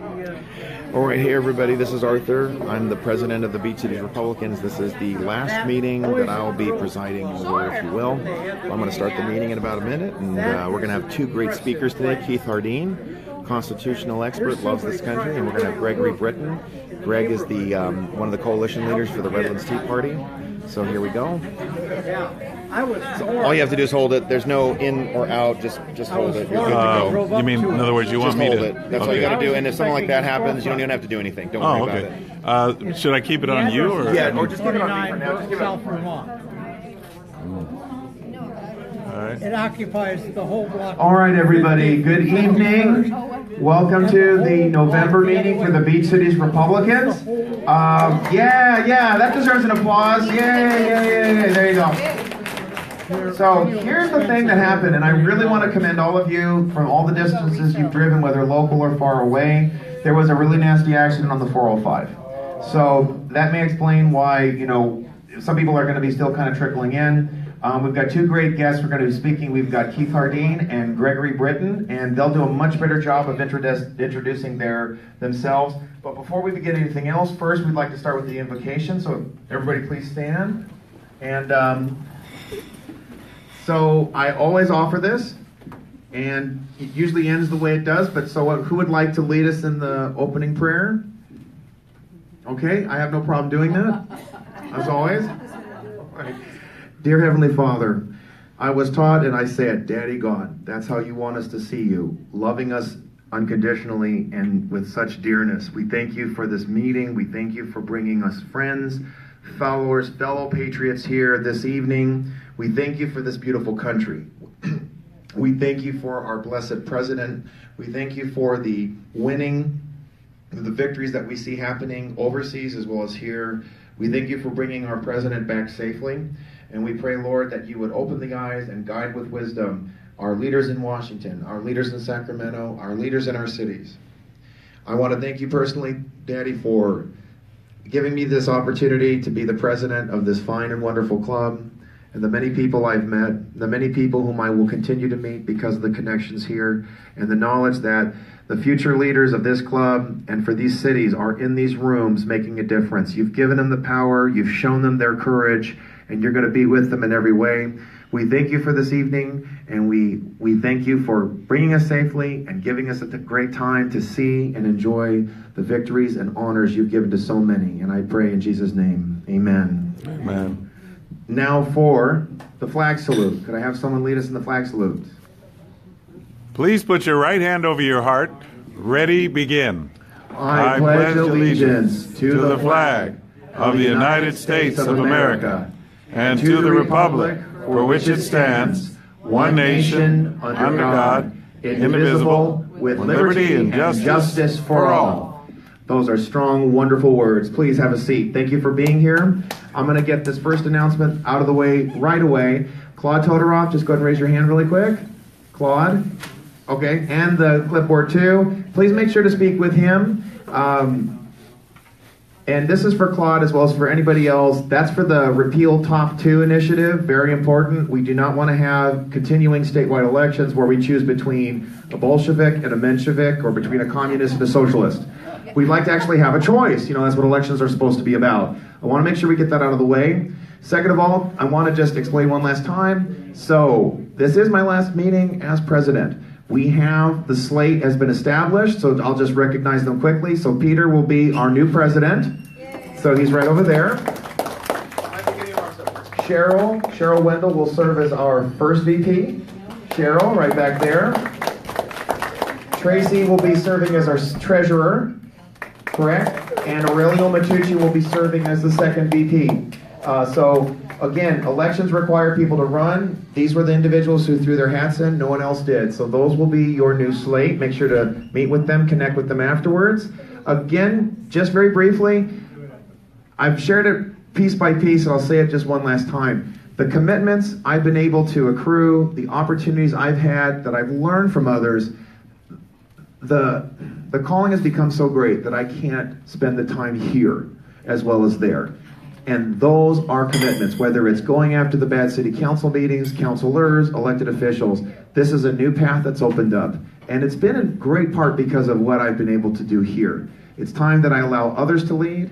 All right, hey everybody, this is Arthur. I'm the president of the Beach Cities Republicans. This is the last meeting that I'll be presiding over, if you will. I'm going to start the meeting in about a minute, and we're going to have two great speakers today. Keith Hardine, constitutional expert, loves this country, and we're going to have Gregory Brittain. Greg is the one of the coalition leaders for the Redlands Tea Party. So here we go. So all you have to do is hold it. There's no in or out. Just hold it. You're good to go. You mean, in other words, you want me to hold it? That's all you got to do. And if something like that happens, you don't even have to do anything. Don't worry about it. Should I keep it on you, or or just keep it on me for now? Just give it. Right. It occupies the whole block. All right, everybody. Good evening. Welcome to the November meeting for the Beach Cities Republicans. Yeah, that deserves an applause. Yay. There you go. So here's the thing that happened, and I really want to commend all of you from all the distances you've driven, whether local or far away. There was a really nasty accident on the 405. So that may explain why, some people are going to be still kind of trickling in. We've got two great guests we're going to be speaking. We've got Keith Hardine and Gregory Brittain, and they'll do a much better job of introducing themselves. But before we begin anything else, first we'd like to start with the invocation. So everybody please stand. And so I always offer this, and it usually ends the way it does, but so who would like to lead us in the opening prayer? Okay, I have no problem doing that, as always. All right. Dear Heavenly Father, I was taught and I said, Daddy God, that's how you want us to see you, loving us unconditionally and with such dearness. We thank you for this meeting. We thank you for bringing us friends, followers, fellow patriots here this evening. We thank you for this beautiful country. We thank you for our blessed president. We thank you for the winning, the victories that we see happening overseas as well as here. We thank you for bringing our president back safely. And we pray, Lord, that you would open the eyes and guide with wisdom our leaders in Washington, our leaders in Sacramento, our leaders in our cities. I want to thank you personally, Daddy, for giving me this opportunity to be the president of this fine and wonderful club, and the many people I've met, the many people whom I will continue to meet because of the connections here, and the knowledge that the future leaders of this club and for these cities are in these rooms making a difference. You've given them the power, you've shown them their courage, and you're going to be with them in every way. We thank you for this evening, and we thank you for bringing us safely and giving us a great time to see and enjoy the victories and honors you've given to so many. And I pray in Jesus' name, amen. Amen. Now for the flag salute. Could I have someone lead us in the flag salute? Please put your right hand over your heart. Ready, begin. I pledge allegiance to the flag of the United States of America and to the republic for which it stands, one nation, under God, indivisible, with liberty and justice for all. Those are strong, wonderful words. Please have a seat. Thank you for being here. I'm going to get this first announcement out of the way right away. Claude Todorov, just go ahead and raise your hand really quick. Claude. Okay, and the clipboard too. Please make sure to speak with him. And this is for Claude as well as for anybody else. That's for the Repeal Top 2 initiative. Very important. We do not want to have continuing statewide elections where we choose between a Bolshevik and a Menshevik or between a communist and a socialist. We'd like to actually have a choice. That's what elections are supposed to be about. I want to make sure we get that out of the way. Second of all, I want to just explain one last time. So this is my last meeting as president. We have the slate has been established, so I'll just recognize them quickly. So Peter will be our new president. So he's right over there. Cheryl Wendell will serve as our first VP. Cheryl, right back there. Tracy will be serving as our treasurer, correct? And Aurelio Matucci will be serving as the second VP. So again, elections require people to run. These were the individuals who threw their hats in. No one else did. So those will be your new slate. Make sure to meet with them, connect with them afterwards. Again, just very briefly, I've shared it piece by piece, and I'll say it just one last time. The commitments I've been able to accrue, the opportunities I've had that I've learned from others, the calling has become so great that I can't spend the time here as well as there. And those are commitments, whether it's going after the bad city council meetings, councilors, elected officials. This is a new path that's opened up. And it's been in great part because of what I've been able to do here. It's time that I allow others to lead.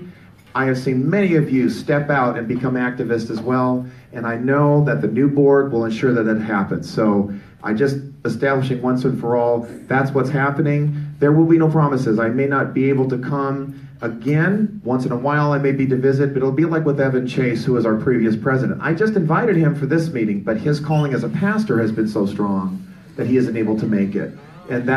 I have seen many of you step out and become activists as well, and I know that the new board will ensure that that happens. So I just establishing once and for all, that's what's happening. There will be no promises. I may not be able to come again. Once in a while I may be to visit, but it'll be like with Evan Chase, who was our previous president. I just invited him for this meeting, but his calling as a pastor has been so strong that he isn't able to make it. And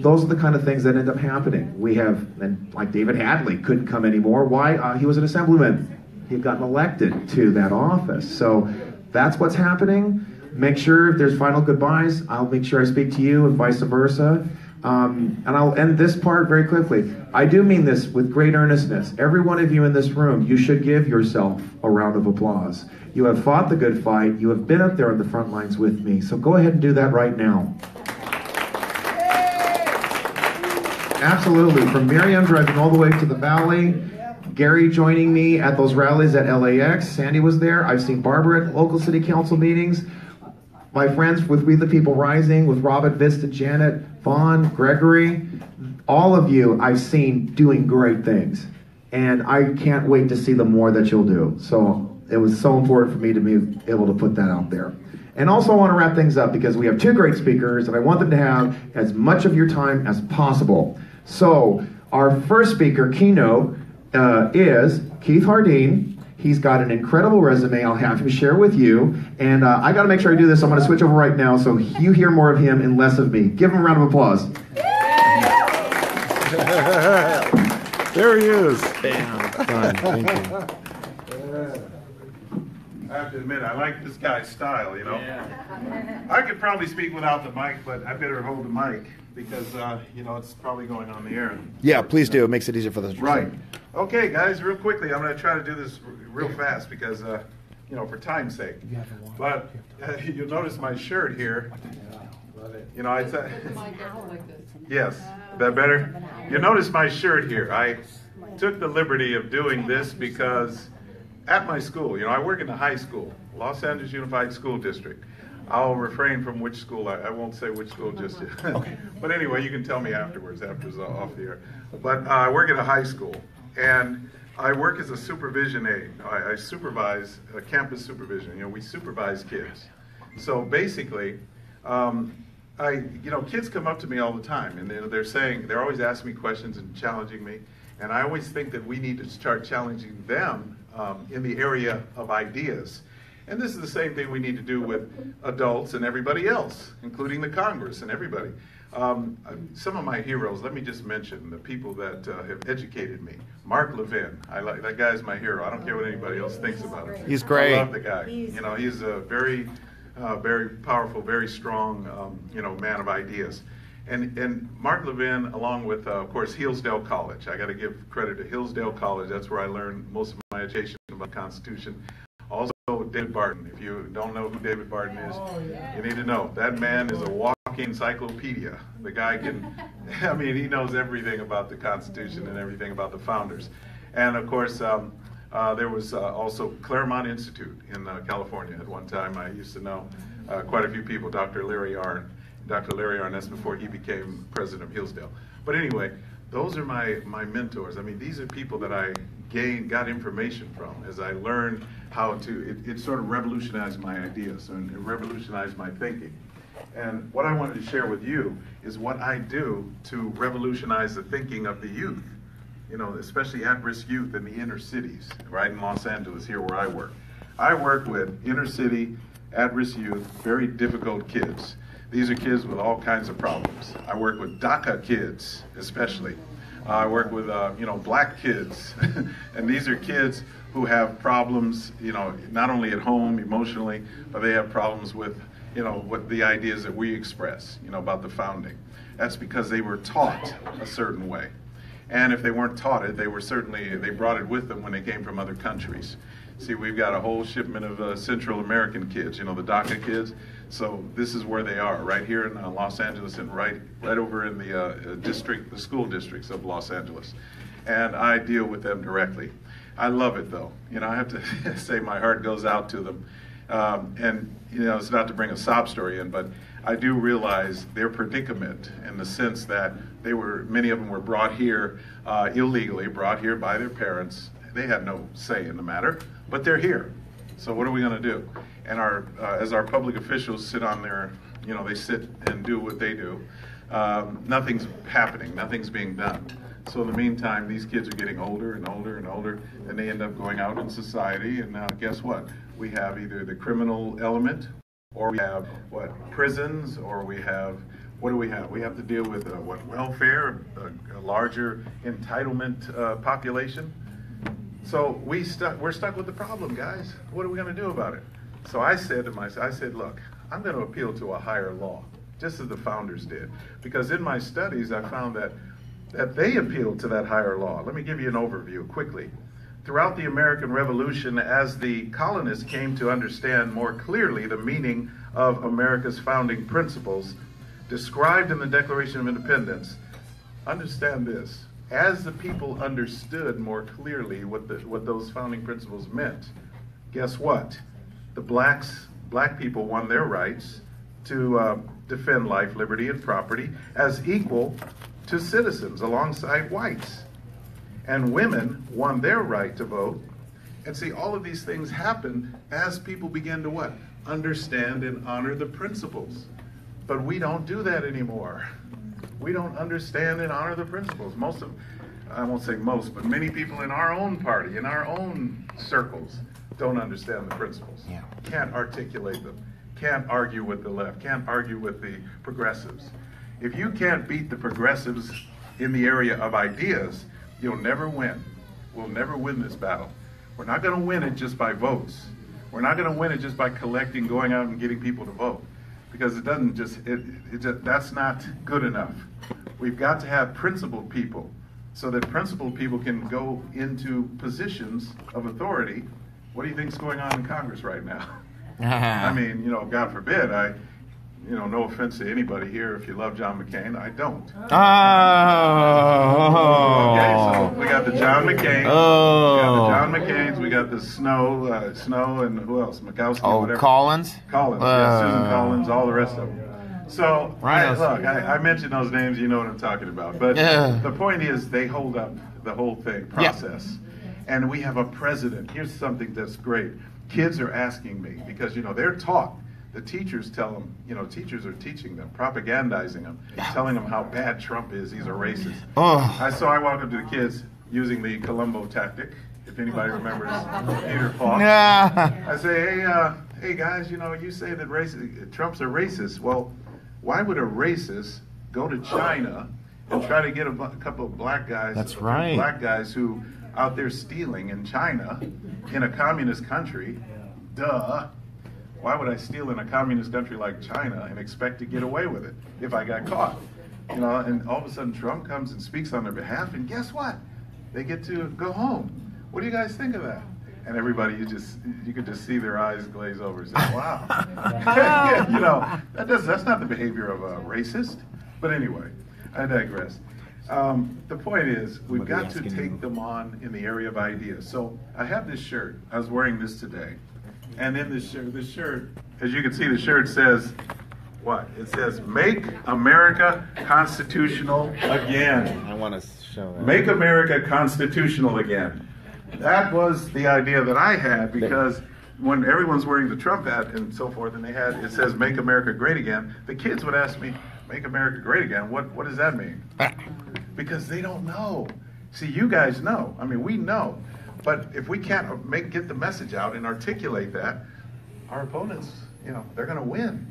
those are the kind of things that end up happening. We have, and like David Hadley couldn't come anymore. Why? He was an assemblyman. He had gotten elected to that office. So that's what's happening. Make sure if there's final goodbyes, I'll make sure I speak to you and vice versa. And I'll end this part very quickly. I do mean this with great earnestness. Every one of you in this room, you should give yourself a round of applause. You have fought the good fight. You have been up there on the front lines with me. So go ahead and do that right now. Absolutely. From Miriam driving all the way to the valley, Gary joining me at those rallies at LAX. Sandy was there. I've seen Barbara at local city council meetings. My friends with We the People Rising, with Robin, Vista, Janet, Vaughn, Gregory, all of you I've seen doing great things. And I can't wait to see the more that you'll do. So it was so important for me to be able to put that out there. And also I want to wrap things up because we have two great speakers and I want them to have as much of your time as possible. So our first speaker, keynote, is Keith Hardine. He's got an incredible resume I'll have him share with you. And I got to make sure I do this. I'm going to switch over right now so you hear more of him and less of me. Give him a round of applause. There he is. Thank you. I have to admit, I like this guy's style, you know. Yeah. I could probably speak without the mic, but I better hold the mic because, you know, it's probably going on the air. Yeah, please do. It makes it easier for the Right. Okay, guys, real quickly, I'm going to try to do this real fast because, you know, for time's sake. But you'll notice my shirt here. You know, I said, yes, is that better? You notice my shirt here. I took the liberty of doing this because at my school, you know, I work in the high school, Los Angeles Unified School District. I'll refrain from which school. I won't say which school just yet. Okay. But anyway, you can tell me afterwards off the air. But I work at a high school, and I work as a supervision aide. I supervise campus supervision. You know, we supervise kids. So basically, you know, kids come up to me all the time, and they're always asking me questions and challenging me. And I always think that we need to start challenging them in the area of ideas. And this is the same thing we need to do with adults and everybody else, including the Congress and everybody. Some of my heroes, let me just mention the people that have educated me. Mark Levin, that guy's my hero. I don't care what anybody else thinks about him. He's great. I love the guy. You know, he's a very powerful, very strong, you know, man of ideas. And Mark Levin, along with, of course, Hillsdale College. I got to give credit to Hillsdale College. That's where I learned most of my education about the Constitution. Also, David Barton. If you don't know who David Barton is, you need to know. That man is a walking encyclopedia. The guy can, I mean, he knows everything about the Constitution and everything about the founders. And, of course, there was also Claremont Institute in California. At one time, I used to know quite a few people, Dr. Larry Arnn. Dr. Larry Arnn, that's before he became president of Hillsdale. But anyway, those are my mentors. I mean, these are people that I got information from as I learned how to, it sort of revolutionized my ideas and it revolutionized my thinking. And what I wanted to share with you is what I do to revolutionize the thinking of the youth, you know, especially at-risk youth in the inner cities, right in Los Angeles, here where I work. I work with inner city, at-risk youth, very difficult kids. These are kids with all kinds of problems. I work with DACA kids, especially. I work with, you know, black kids. And these are kids who have problems, you know, not only at home emotionally, but they have problems with, you know, what the ideas that we express, you know, about the founding. That's because they were taught a certain way. And if they weren't taught it, they brought it with them when they came from other countries. See, we've got a whole shipment of Central American kids, you know, the DACA kids. So this is where they are, right here in Los Angeles and right over in the school districts of Los Angeles. And I deal with them directly. I love it, though. You know, I have to say my heart goes out to them. And, you know, it's not to bring a sob story in, but I do realize their predicament in the sense that many of them were brought here illegally, brought here by their parents. They had no say in the matter, but they're here. So what are we going to do? And as our public officials sit on their, they sit and do what they do, nothing's happening, nothing's being done. So in the meantime, these kids are getting older and older and older, and they end up going out in society, and now guess what? We have either the criminal element, or we have, prisons, or we have, what do we have? We have to deal with, welfare, a larger entitlement population. So we're stuck with the problem, guys. What are we going to do about it? So I said to myself, look, I'm going to appeal to a higher law, just as the founders did. Because in my studies, I found that they appealed to that higher law. Let me give you an overview quickly. Throughout the American Revolution, as the colonists came to understand more clearly the meaning of America's founding principles described in the Declaration of Independence, understand this. As the people understood more clearly what those founding principles meant, guess what? The black people won their rights to defend life, liberty, and property as equal to citizens alongside whites. And women won their right to vote. And see, all of these things happened as people began to understand and honor the principles. But we don't do that anymore. We don't understand and honor the principles. I won't say most, but many people in our own party, in our own circles, don't understand the principles. Yeah. Can't articulate them. Can't argue with the left. Can't argue with the progressives. If you can't beat the progressives in the area of ideas, you'll never win. We'll never win this battle. We're not going to win it just by votes. We're not going to win it just by going out and getting people to vote. Because it doesn't that's not good enough. We've got to have principled people so that principled people can go into positions of authority. What do you think is going on in Congress right now? I mean, God forbid, no offense to anybody here if you love John McCain, I don't. Okay, so we got the John McCain, we got the John McCains, we got the Snow, and who else? Mikowski, whatever. Collins? Collins, yeah, Susan Collins, all the rest of them. So, I mentioned those names, you know what I'm talking about. But the point is, they hold up the whole thing, process. Yeah. And we have a president. Here's something that's great. Kids are asking me, because, they're taught. The teachers tell them, teachers are teaching them, propagandizing them, telling them how bad Trump is, he's a racist. I walk up to the kids using the Columbo tactic, if anybody remembers Peter Falk. I say, hey guys, you say that Trump's a racist. Well, why would a racist go to China and try to get a couple of black guys, black guys who out there stealing in China, in a communist country? Duh. Why would I steal in a communist country like China and expect to get away with it if I got caught? And all of a sudden Trump comes and speaks on their behalf, and guess what? They get to go home. What do you guys think of that? And everybody, you could just see their eyes glaze over and say, wow. That's not the behavior of a racist. But anyway, I digress. The point is, we've got to take them on in the area of ideas. So I have this shirt. I was wearing this today. And in this shirt, as you can see, the shirt says, what? It says, "Make America Constitutional Again." I want to show that. Make America Constitutional Again. That was the idea that I had, because when everyone's wearing the Trump hat and so forth, and it says "Make America Great Again," the kids would ask me, "Make America Great Again? What does that mean?" Because they don't know. See, you guys know. I mean, we know. But if we can't get the message out and articulate that, our opponents, they're going to win.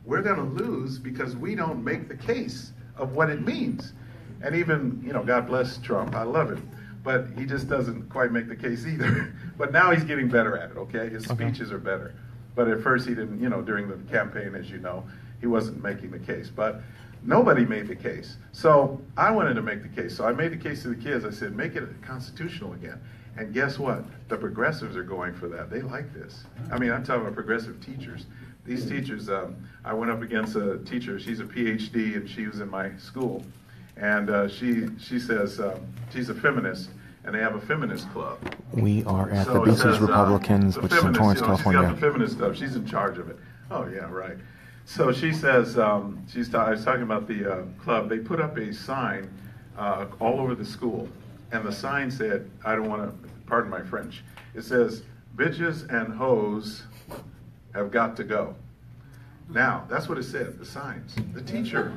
We're going to lose because we don't make the case of what it means. And even, God bless Trump, I love him, but he just doesn't quite make the case either. But now he's getting better at it, okay? His speeches are better. But at first he didn't, during the campaign, as you know, he wasn't making the case. But nobody made the case. So I wanted to make the case. So I made the case to the kids. I said, make it constitutional again. And guess what? The progressives are going for that. They like this. I mean, I'm talking about progressive teachers. These teachers, I went up against a teacher. She's a PhD, and she was in my school. And she says she's a feminist, and they have a feminist club. We are at the BC's Republicans, which is in Torrance, California. She's got the feminist stuff. She's in charge of it. Oh, yeah, right. So she says, I was talking about the club. They put up a sign all over the school, and the sign said, I don't want to, pardon my French, it says, bitches and hoes have got to go. Now, that's what it said, the signs. The teacher.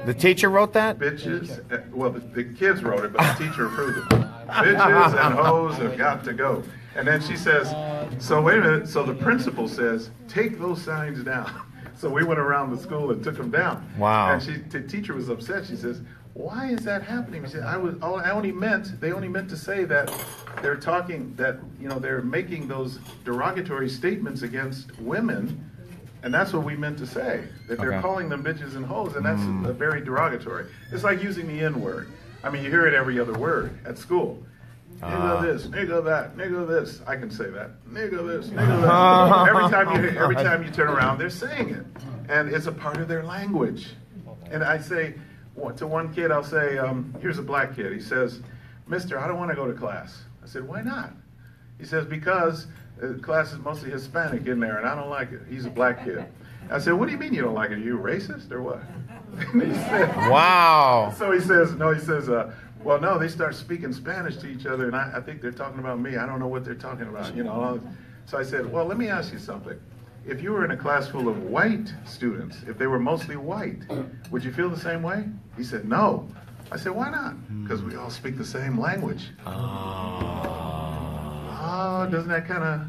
The teacher wrote that? Bitches, well, the kids wrote it, but the teacher approved it. Bitches and hoes have got to go. And then she says, so wait a minute, so the principal says, take those signs down. So we went around the school and took them down. Wow. And the teacher was upset. She says, why is that happening? She said, they only meant to say that they're talking, that, they're making those derogatory statements against women. And that's what we meant to say, that they're calling them bitches and hoes, and that's very derogatory. It's like using the N-word. I mean, you hear it every other word at school. Nigga this, nigga that, nigga this. I can say that. Nigga this, nigga that. Every time you turn around, they're saying it. And it's a part of their language. And I say, to one kid, I'll say, here's a black kid. He says, Mister, I don't want to go to class. I said, why not? He says, because the class is mostly Hispanic in there, and I don't like it. He's a black kid. I said, what do you mean you don't like it? Are you racist or what? And he said, wow. So he says, well, no, they start speaking Spanish to each other, and I think they're talking about me. I don't know what they're talking about, So I said, well, let me ask you something. If you were in a class full of white students, if they were mostly white, would you feel the same way? He said, no. I said, why not? Because we all speak the same language. Oh, doesn't that kind of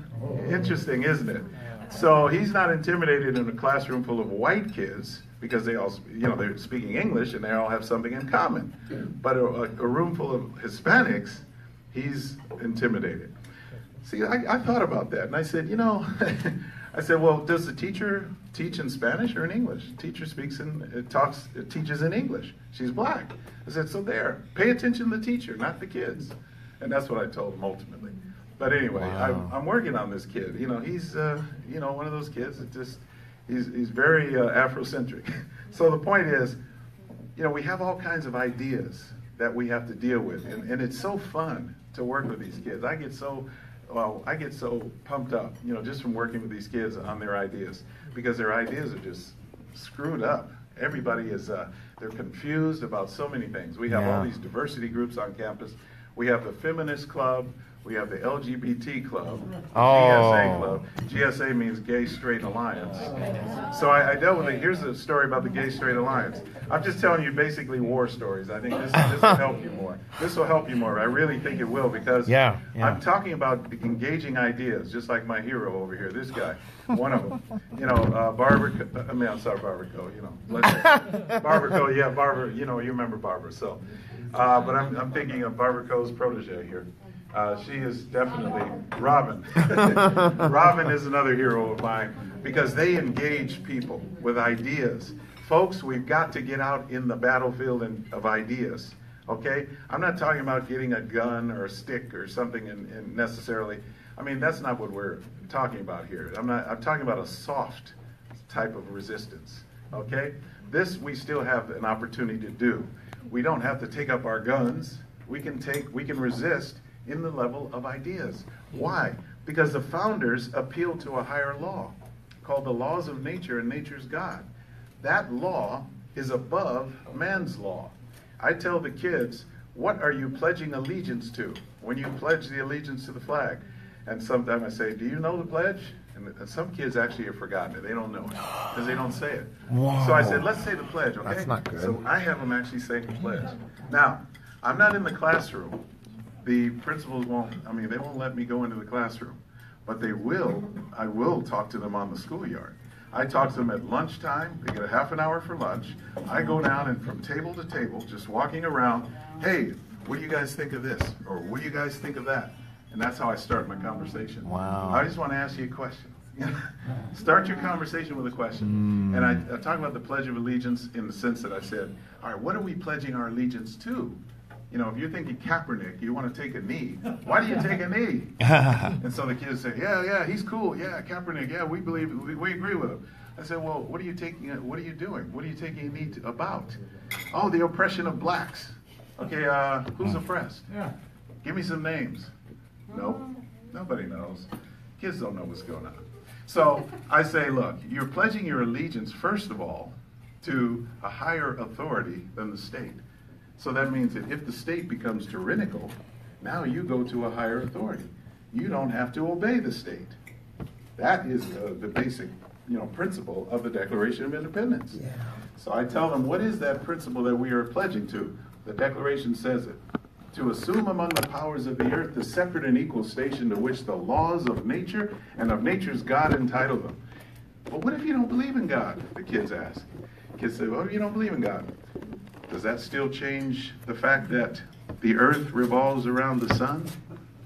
interesting, isn't it? So he's not intimidated in a classroom full of white kids because they all, they're speaking English and they all have something in common. But a room full of Hispanics, he's intimidated. See, I thought about that, and I said, I said, well, does the teacher teach in Spanish or in English? The teacher teaches in English. She's black. I said, so there, pay attention to the teacher, not the kids. And that's what I told him ultimately. But anyway, wow. I'm working on this kid. He's one of those kids that just he's very Afrocentric. So the point is, we have all kinds of ideas that we have to deal with, and it's so fun to work with these kids. I get so pumped up, just from working with these kids on their ideas, because their ideas are just screwed up. Everybody is they're confused about so many things. We have all these diversity groups on campus. We have the feminist club. We have the LGBT club, GSA club. GSA means Gay Straight Alliance. So I dealt with it. Here's a story about the Gay Straight Alliance. I'm just telling you basically war stories. I think this will help you more. This will help you more. I really think it will, because I'm talking about engaging ideas, just like my hero over here, this guy, one of them. Barbara Coe, Barbara Coe, Barbara, you remember Barbara. So, but I'm thinking of Barbara Coe's protege here. She is definitely Robin. Robin is another hero of mine, because they engage people with ideas. Folks, we've got to get out in the battlefield of ideas, okay? I'm not talking about getting a gun or a stick or something and necessarily. I mean, that's not what we're talking about here. I'm talking about a soft type of resistance, okay? This we still have an opportunity to do. We don't have to take up our guns. We can resist in the level of ideas. Why? Because the founders appealed to a higher law called the laws of nature and nature's God. That law is above man's law. I tell the kids, what are you pledging allegiance to when you pledge the allegiance to the flag? And sometimes I say, do you know the pledge? And some kids actually have forgotten it. They don't know it because they don't say it. Whoa. So I said, let's say the pledge, okay? That's not good. So I have them actually say the pledge. Now, I'm not in the classroom. The principals they won't let me go into the classroom, but I will talk to them on the schoolyard. I talk to them at lunchtime. They get a half an hour for lunch. I go down and from table to table, just walking around, hey, what do you guys think of this? Or what do you guys think of that? And that's how I start my conversation. Wow. I just want to ask you a question. Start your conversation with a question. And I talk about the Pledge of Allegiance in the sense that I said, all right, what are we pledging our allegiance to? If you're thinking Kaepernick, you want to take a knee. Why do you take a knee? And so the kids say, yeah, he's cool. Yeah, Kaepernick. Yeah, we agree with him. I said, well, what are you doing? What are you taking a knee about? Oh, the oppression of blacks. Okay, who's oppressed? Yeah. Give me some names. No, nobody knows. Kids don't know what's going on. So I say, look, you're pledging your allegiance, first of all, to a higher authority than the state. So that means that if the state becomes tyrannical, now you go to a higher authority. You don't have to obey the state. That is the basic, principle of the Declaration of Independence. Yeah. So I tell them, what is that principle that we are pledging to? The Declaration says it. To assume among the powers of the earth the separate and equal station to which the laws of nature and of nature's God entitle them. But what if you don't believe in God? The kids ask. Kids say, well, if you don't believe in God, does that still change the fact that the earth revolves around the sun?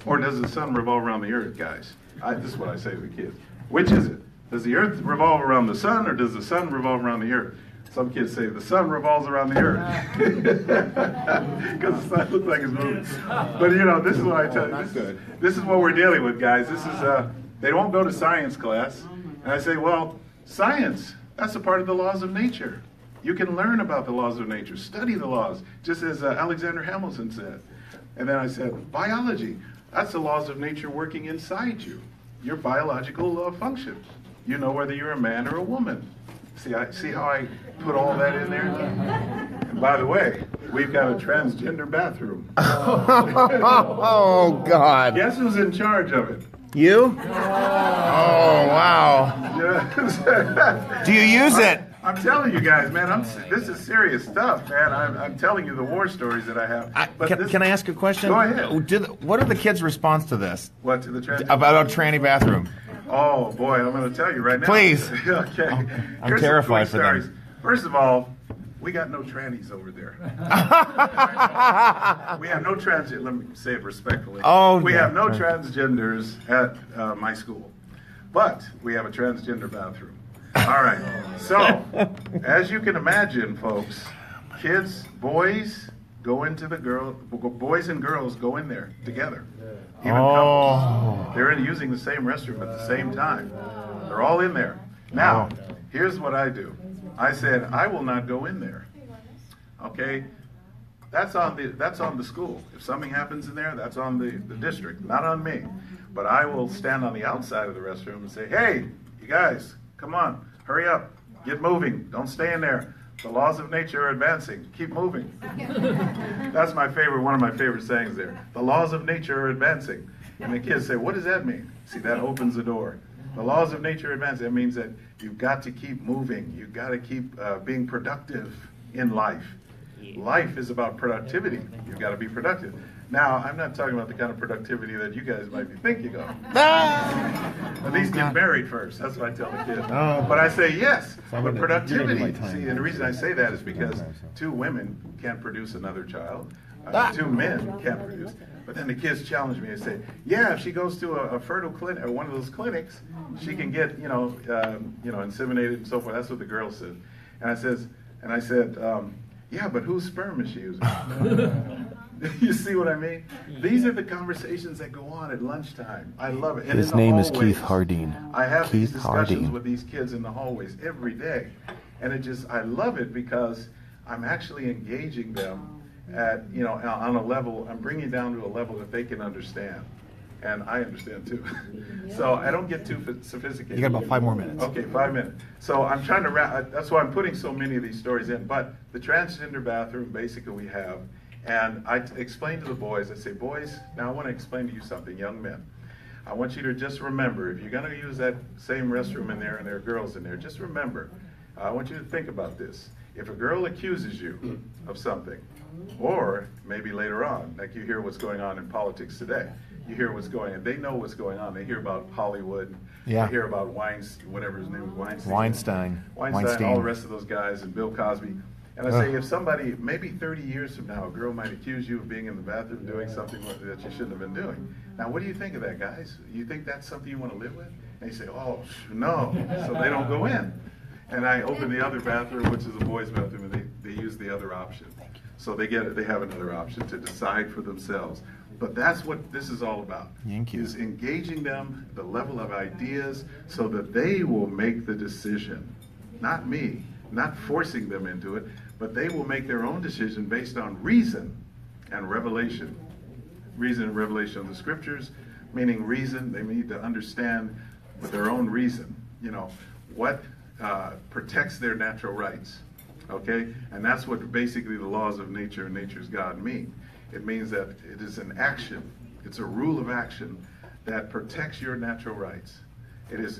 Or does the sun revolve around the earth, guys? This is what I say to the kids. Which is it? Does the earth revolve around the sun, or does the sun revolve around the earth? Some kids say the sun revolves around the earth. Because the sun looks like it's moving. But this is what I tell you. This is what we're dealing with, guys. This is, they won't go to science class. And I say, well, science, that's a part of the laws of nature. You can learn about the laws of nature, study the laws, just as Alexander Hamilton said. And then I said, biology, that's the laws of nature working inside you, your biological function. You know whether you're a man or a woman. See how I put all that in there? And by the way, we've got a transgender bathroom. Oh, God. Guess who's in charge of it? You? Oh, wow. Do you use it? I'm telling you guys, man, this is serious stuff, man. I'm telling you the war stories that I have. Can I ask a question? Go ahead. What are the kids' response to this? What, to the transgender? About a tranny bathroom? Oh, boy, I'm going to tell you right now. Please. Okay. I'm terrified for them. First of all, we got no trannies over there. We have no transgender. Let me say it respectfully. We have no transgenders at my school. But we have a transgender bathroom. All right. So, as you can imagine, folks, kids, boys go into boys and girls go in there together. Even couples. They're using the same restroom at the same time. They're all in there. Now, here's what I do. I said, I will not go in there. Okay? That's on the school. If something happens in there, that's on the district, not on me. But I will stand on the outside of the restroom and say, hey, you guys, come on, hurry up, get moving, don't stay in there. The laws of nature are advancing. Keep moving. That's one of my favorite sayings there. The laws of nature are advancing. And the kids say, what does that mean? See, that opens the door. The laws of nature are advancing. That means that you've got to keep moving. You've got to keep being productive in life. Life is about productivity. You've got to be productive. Now, I'm not talking about the kind of productivity that you guys might be thinking of. At least get married first. That's what I tell the kids. But I say yes. But productivity. See, and the reason I say that is because 2 women can't produce another child. 2 men can't produce. But then the kids challenge me and say, yeah, if she goes to a fertile clinic or one of those clinics, she can get, inseminated and so forth. That's what the girl said. And I said, yeah, but whose sperm is she using? You see what I mean? These are the conversations that go on at lunchtime. I love it. And his name is Keith Hardine. I have these discussions with these kids in the hallways every day. And I love it because I'm actually engaging them at, on a level, I'm bringing down to a level that they can understand. And I understand too. So I don't get too sophisticated. You got about 5 more minutes. Okay, 5 minutes. So I'm trying to wrap, that's why I'm putting so many of these stories in. But the transgender bathroom, basically we have, and I explain to the boys, I say, boys, now I want to explain to you something, young men. I want you to just remember, if you're going to use that same restroom in there and there are girls in there, just remember, I want you to think about this. If a girl accuses you of something, or maybe later on, like you hear what's going on in politics today, you hear what's going on, they know what's going on, they hear about Hollywood, they hear about whatever his name is, Weinstein, all the rest of those guys, and Bill Cosby. And I say, if somebody, maybe 30 years from now, a girl might accuse you of being in the bathroom doing something that you shouldn't have been doing. Now, what do you think of that, guys? You think that's something you want to live with? And you say, oh, no. So they don't go in. And I open the other bathroom, which is a boys' bathroom, and they use the other option. So they have another option to decide for themselves. But that's what this is all about, is engaging them, the level of ideas, so that they will make the decision. Not me, not forcing them into it, but they will make their own decision based on reason and revelation. Reason and revelation of the scriptures, meaning reason, they need to understand with their own reason, you know, what protects their natural rights, okay? And that's what basically the laws of nature and nature's God mean. It means that it is an action, it's a rule of action that protects your natural rights. It is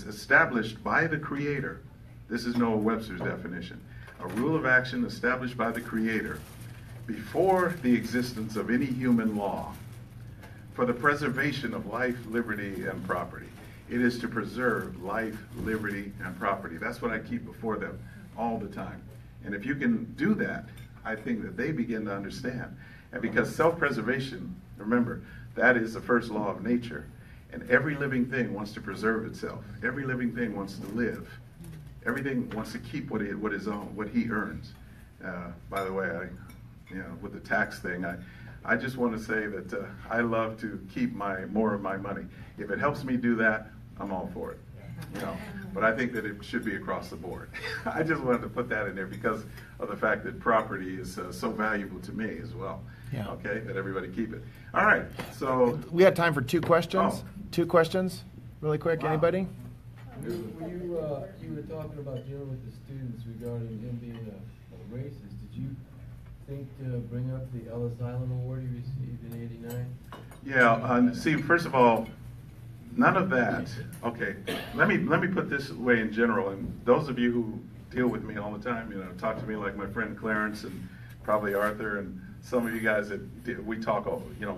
established by the Creator. This is Noah Webster's definition. A rule of action established by the Creator before the existence of any human law for the preservation of life, liberty, and property. It is to preserve life, liberty, and property. That's what I keep before them all the time. And if you can do that, I think that they begin to understand. And because self-preservation, remember, that is the first law of nature. And every living thing wants to preserve itself. Every living thing wants to live. Everything wants to keep what he earns. By the way, with the tax thing, I just want to say that I love to keep more of my money. If it helps me do that, I'm all for it. But I think that it should be across the board. I just wanted to put that in there because of the fact that property is so valuable to me as well. Yeah. Okay, that everybody keep it. All right, so we had time for 2 questions. Oh. 2 questions, really quick. Wow. Anybody? When you were talking about dealing with the students regarding him being a racist, did you think to bring up the Ellis Island Award he received in '89? Yeah. See, first of all, none of that. Okay, let me put this way in general. And those of you who deal with me all the time, talk to me like my friend Clarence and probably Arthur and some of you guys that we talk,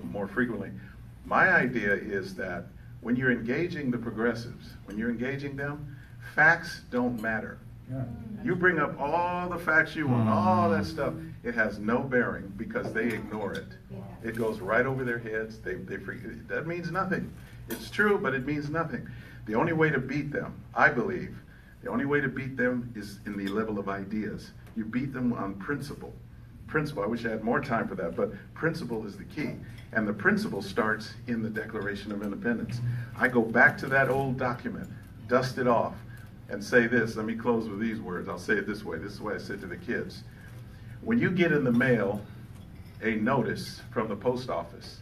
more frequently. My idea is that when you're engaging the progressives, when you're engaging them, facts don't matter. Yeah. You bring up all the facts you want, all that stuff. It has no bearing because they ignore it. It goes right over their heads. They that means nothing. It's true, but it means nothing. The only way to beat them, I believe, the only way to beat them is in the level of ideas. You beat them on principle. Principle, I wish I had more time for that, but principle is the key. And the principle starts in the Declaration of Independence. I go back to that old document, dust it off, and say this. Let me close with these words. I'll say it this way. This is what I said to the kids. When you get in the mail a notice from the post office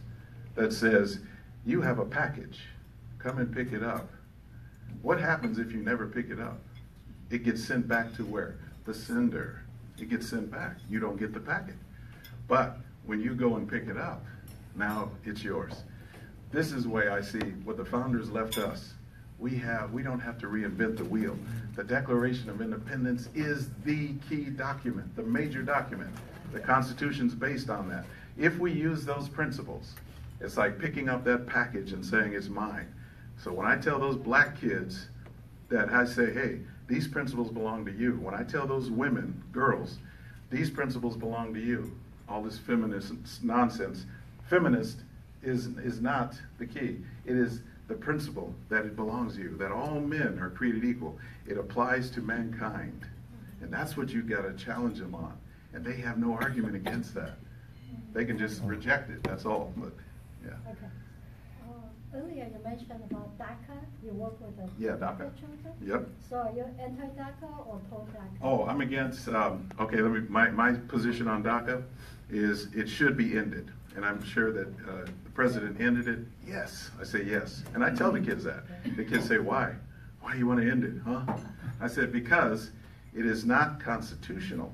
that says, you have a package, come and pick it up. What happens if you never pick it up? It gets sent back to where? The sender. It gets sent back. You don't get the packet. But when you go and pick it up, now it's yours. This is the way I see what the founders left us. We don't have to reinvent the wheel. The Declaration of Independence is the key document, the major document. The Constitution's based on that. If we use those principles, it's like picking up that package and saying it's mine. So when I tell those black kids that I say, hey, these principles belong to you. When I tell those women, girls, these principles belong to you, all this feminist nonsense, feminist is not the key. It is the principle that it belongs to you, that all men are created equal. It applies to mankind. And that's what you got to challenge them on. And they have no argument against that. They can just reject it, that's all. But, yeah. Okay. Earlier you mentioned about DACA. You work with the DACA. Yep. So are you anti-DACA or pro-DACA? Oh, I'm against. Okay, my position on DACA is it should be ended, and I'm sure that the president ended it. Yes, I say yes, and I tell the kids that. The kids say, "Why? Why do you want to end it, huh?" I said because it is not constitutional,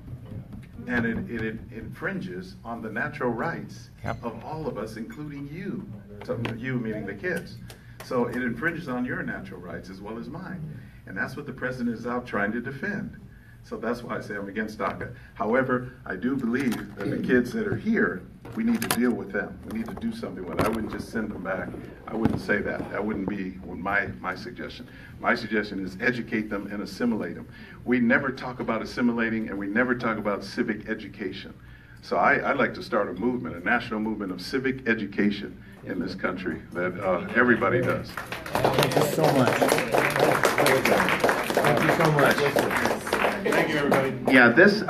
and it infringes on the natural rights of all of us, including you. So you meaning the kids. So it infringes on your natural rights as well as mine. And that's what the president is out trying to defend. So that's why I say I'm against DACA. However, I do believe that the kids that are here, we need to deal with them. We need to do something with it. I wouldn't just send them back. I wouldn't say that. That wouldn't be my suggestion. My suggestion is educate them and assimilate them. We never talk about assimilating, and we never talk about civic education. So I'd like to start a movement, a national movement of civic education in this country that everybody does. Thank you so much. Thank you so much. Thank you, everybody. Yeah, this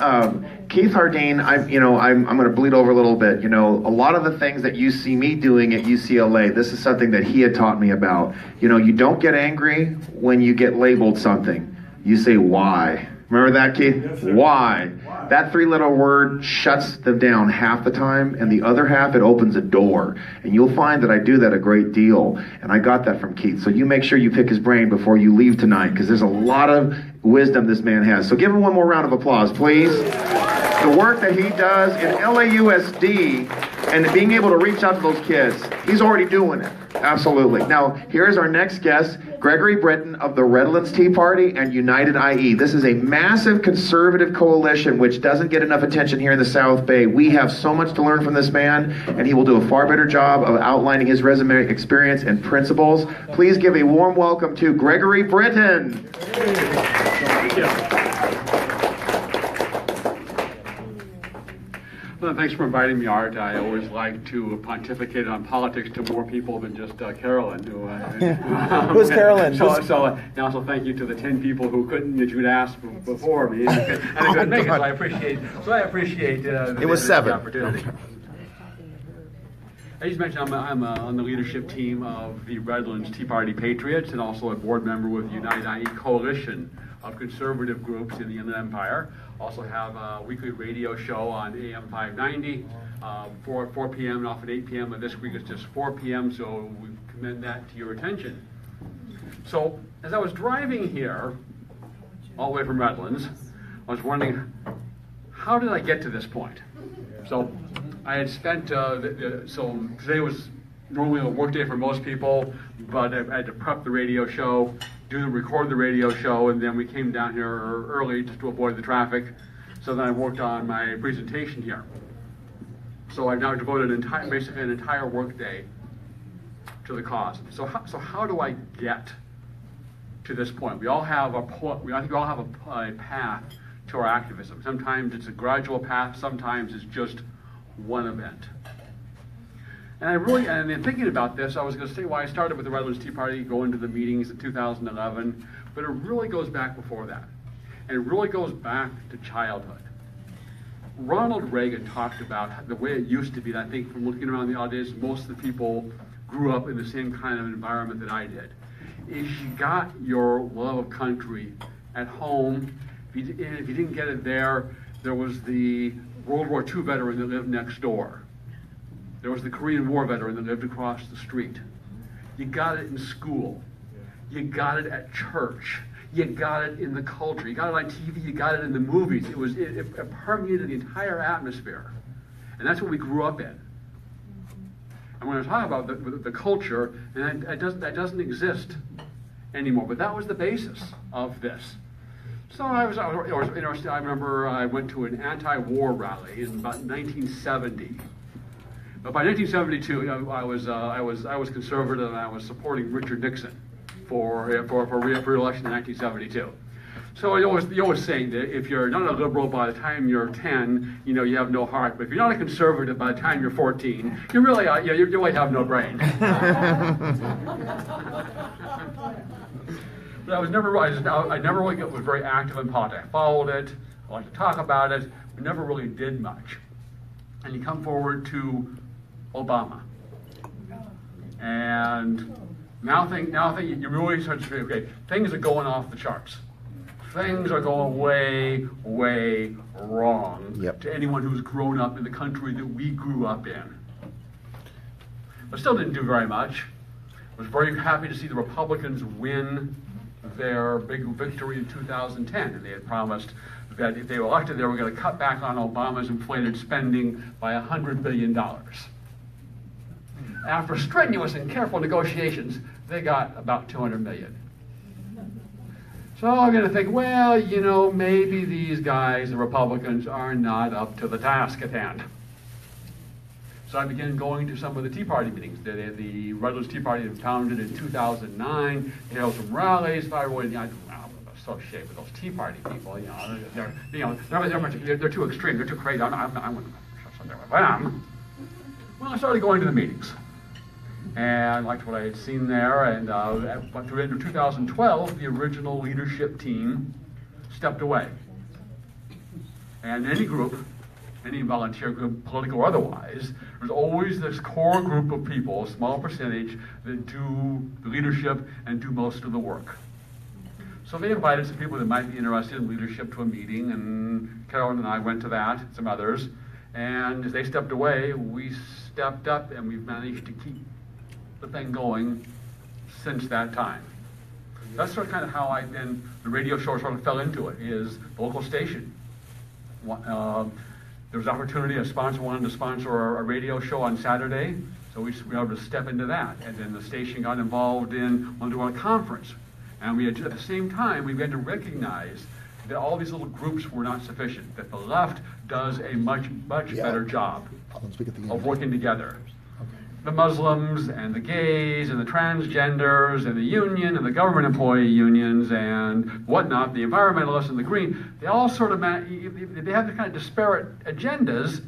Keith Hardine. I'm going to bleed over a little bit. A lot of the things that you see me doing at UCLA, this is something that he had taught me about. You don't get angry when you get labeled something. You say why. Remember that, Keith? Yes, sir. Why? That three-letter word shuts them down half the time, and the other half, it opens a door. And you'll find that I do that a great deal, and I got that from Keith. So you make sure you pick his brain before you leave tonight, because there's a lot of wisdom this man has. So give him one more round of applause, please. The work that he does in LAUSD and being able to reach out to those kids, he's already doing it. Absolutely. Now, here's our next guest, Gregory Brittain of the Redlands Tea Party and United IE. This is a massive conservative coalition which doesn't get enough attention here in the South Bay. We have so much to learn from this man, and he will do a far better job of outlining his resume, experience, and principles. Please give a warm welcome to Gregory Brittain. Thank you. Well, thanks for inviting me, Art. I always like to pontificate on politics to more people than just Carolyn. Who's Carolyn? So thank you to the 10 people who couldn't, that you'd asked before me, and I couldn't make it. So I appreciate it was 7. The opportunity. I just mentioned I'm on the leadership team of the Redlands Tea Party Patriots, and also a board member with the United IE Coalition of conservative groups in the Inland Empire. Also have a weekly radio show on AM 590, 4 p.m. and often 8 p.m. And this week it's just 4 p.m. So we commend that to your attention. So as I was driving here, all the way from Redlands, I was wondering, how did I get to this point? So I had spent, so today was normally a work day for most people, but I had to prep the radio show, record the radio show, and then we came down here early just to avoid the traffic. So then I worked on my presentation here. So I've now devoted basically an entire work day to the cause. So how do I get to this point? We all have I think we all have a path to our activism. Sometimes it's a gradual path. Sometimes it's just one event. And in thinking about this, I was going to say why I started with the Redlands Tea Party, going to the meetings in 2011, but it really goes back before that. And it really goes back to childhood. Ronald Reagan talked about the way it used to be, and I think from looking around the audience, most of the people grew up in the same kind of environment that I did. Is you got your love of country at home. If you didn't get it there was the World War II veteran that lived next door. There was the Korean War veteran that lived across the street. You got it in school. You got it at church. You got it in the culture. You got it on TV. You got it in the movies. It permeated the entire atmosphere. And that's what we grew up in. And when I talk about the culture, and that doesn't exist anymore, but that was the basis of this. So I remember I went to an anti-war rally in about 1970. But by 1972, I was conservative, and I was supporting Richard Nixon for re-election in 1972. So you always saying that if you're not a liberal by the time you're 10, you have no heart. But if you're not a conservative by the time you're 14, you really have no brain. But I never really was very active in politics. I followed it, I liked to talk about it, but never really did much. And you come forward to Obama, and now you really start to say, okay, things are going off the charts. Things are going way, way wrong to anyone who's grown up in the country that we grew up in. But still didn't do very much. I was very happy to see the Republicans win their big victory in 2010, and they had promised that if they were elected, they were going to cut back on Obama's inflated spending by $100 billion. After strenuous and careful negotiations, they got about $200 million. So I'm going to think, well, maybe these guys, the Republicans, are not up to the task at hand. So I began going to some of the Tea Party meetings. The Redlands Tea Party was founded in 2009. They held some rallies. I was so ashamed with those Tea Party people. They're too extreme. They're too crazy. I wouldn't shut something with them. Well, I started going to the meetings, and liked what I had seen there. And but through the end of 2012, the original leadership team stepped away. And any group, any volunteer group, political or otherwise, there's always this core group of people, a small percentage, that do the leadership and do most of the work. So they invited some people that might be interested in leadership to a meeting, and Carolyn and I went to that, some others. And as they stepped away, we stepped up, and we've managed to keep the thing going since that time. That's sort of kind of how the radio show sort of fell into it, is the local station. There was opportunity, a sponsor wanted to sponsor a radio show on Saturday, so we were able to step into that. And then the station got involved in wanting to run a conference. And we had, at the same time, we began to recognize that all these little groups were not sufficient, that the left does a much better job of working together. The Muslims and the gays and the transgenders and the union and the government employee unions and whatnot, the environmentalists and the green, they all sort of, they have the kind of disparate agendas,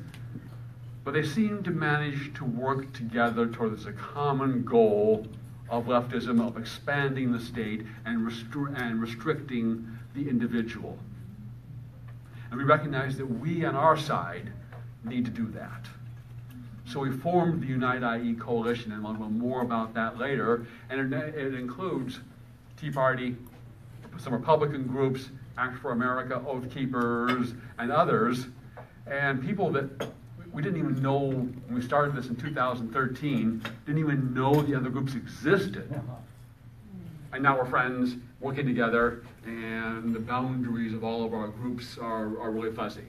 but they seem to manage to work together towards a common goal of leftism, of expanding the state and restricting the individual. And we recognize that we on our side need to do that. So we formed the Unite IE Coalition, and we'll know more about that later. And it includes Tea Party, some Republican groups, Act for America, Oath Keepers, and others, and people that we didn't even know when we started this in 2013, didn't even know the other groups existed. And now we're friends, working together, and the boundaries of all of our groups are really fuzzy.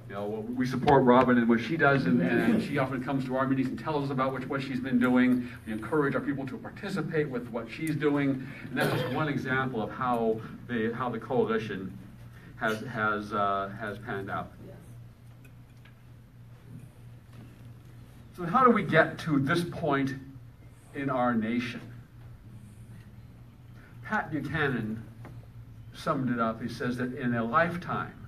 You know, we support Robin and what she does, and she often comes to our meetings and tells us about what she's been doing. We encourage our people to participate with what she's doing, and that's just one example of how the coalition has panned out. So how do we get to this point in our nation? Pat Buchanan summed it up. He says that in a lifetime,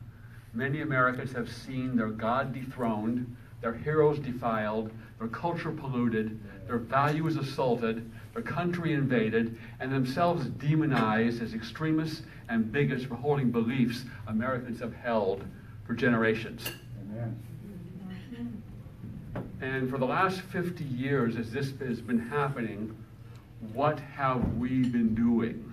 many Americans have seen their God dethroned, their heroes defiled, their culture polluted, their values assaulted, their country invaded, and themselves demonized as extremists and bigots for holding beliefs Americans have held for generations. Amen. And for the last 50 years, as this has been happening, what have we been doing?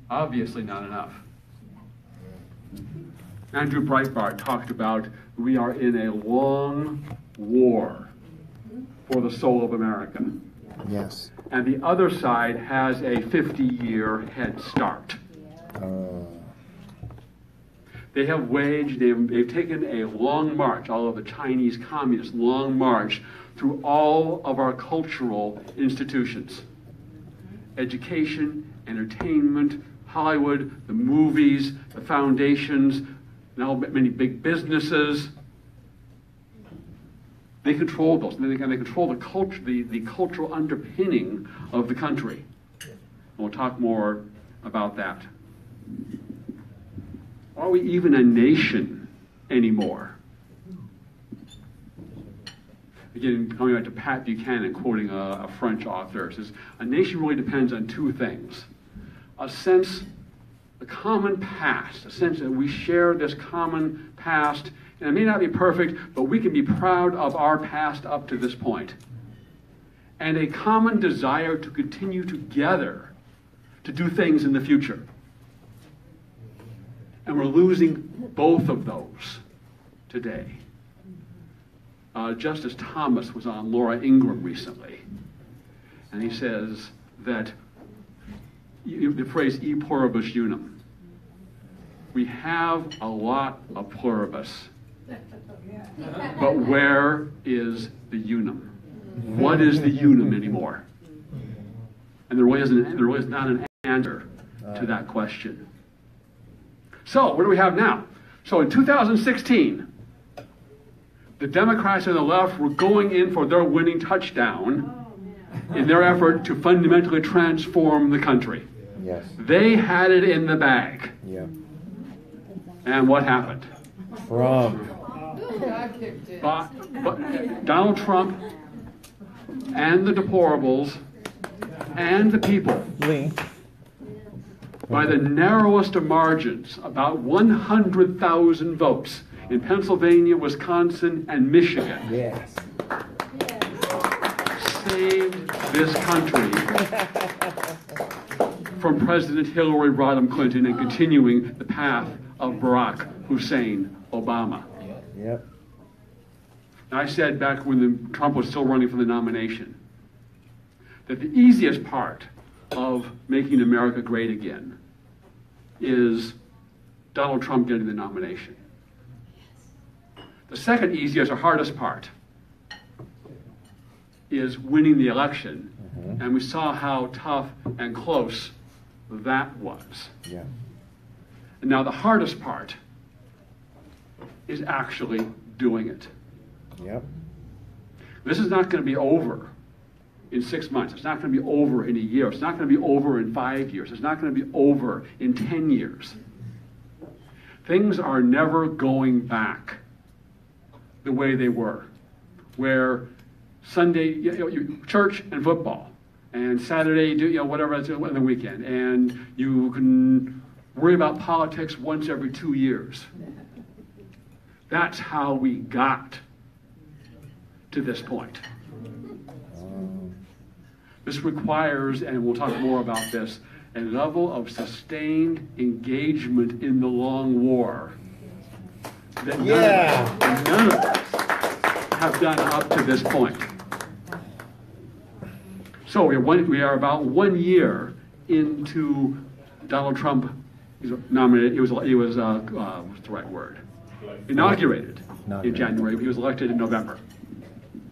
Obviously not enough. Andrew Breitbart talked about we are in a long war for the soul of America. Yes. And the other side has a 50-year head start. They have waged, they've taken a long march, all of the Chinese communists, long march through all of our cultural institutions. Education, entertainment, Hollywood, the movies, the foundations, now many big businesses. They control those, and they control the culture, the cultural underpinning of the country. And we'll talk more about that. Are we even a nation anymore? Again, coming back to Pat Buchanan, quoting a French author, says, a nation really depends on two things. A common past, a sense that we share this common past, and it may not be perfect, but we can be proud of our past up to this point. And a common desire to continue together to do things in the future. And we're losing both of those today. Justice Thomas was on Laura Ingraham recently, and he says that the phrase e pluribus unum. We have a lot of pluribus, but where is the unum? What is the unum anymore? And there really is not an answer to that question. So, what do we have now? So in 2016, the Democrats and the left were going in for their winning touchdown in their effort to fundamentally transform the country. Yes. They had it in the bag. Yeah. And what happened? Trump. But Donald Trump and the deplorables and the people, Lee. by the narrowest of margins, about 100,000 votes in Pennsylvania, Wisconsin, and Michigan, Yes. saved this country from President Hillary Rodham Clinton and continuing the path of Barack Hussein Obama. Yep. And I said back when Trump was still running for the nomination that the easiest part of making America great again is Donald Trump getting the nomination. The second easiest or hardest part is winning the election, and we saw how tough and close that was. Yeah. And now the hardest part is actually doing it. Yep. This is not going to be over in 6 months. It's not going to be over in a year. It's not going to be over in 5 years. It's not going to be over in 10 years. Things are never going back the way they were, where Sunday, church and football, and Saturday, whatever else on the weekend, and you can worry about politics once every 2 years. That's how we got to this point. This requires, and we'll talk more about this, a level of sustained engagement in the long war that none of us have done up to this point. So we are about 1 year into Donald Trump. He was nominated. What's the right word? Inaugurated in January. He was elected in November.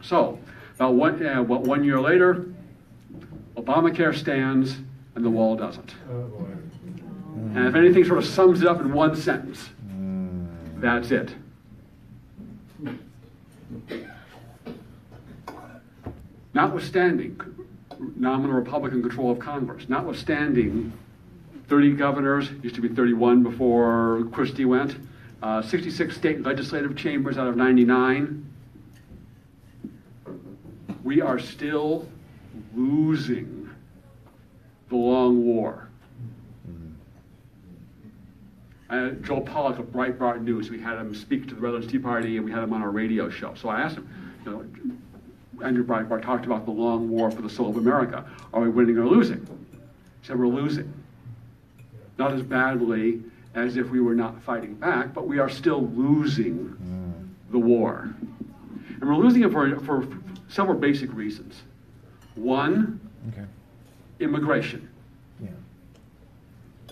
So about 1 year later, Obamacare stands and the wall doesn't. And if anything sort of sums it up in one sentence, that's it. Notwithstanding nominal Republican control of Congress, notwithstanding 30 governors, used to be 31 before Christie went, 66 state legislative chambers out of 99, we are still losing the long war. Joel Pollack of Breitbart News, we had him speak to the Redlands Tea Party and we had him on our radio show. So I asked him, Andrew Breitbart talked about the long war for the soul of America. Are we winning or losing? He said, we're losing. Not as badly as if we were not fighting back, but we are still losing the war. And we're losing it for several basic reasons. One, immigration. Yeah.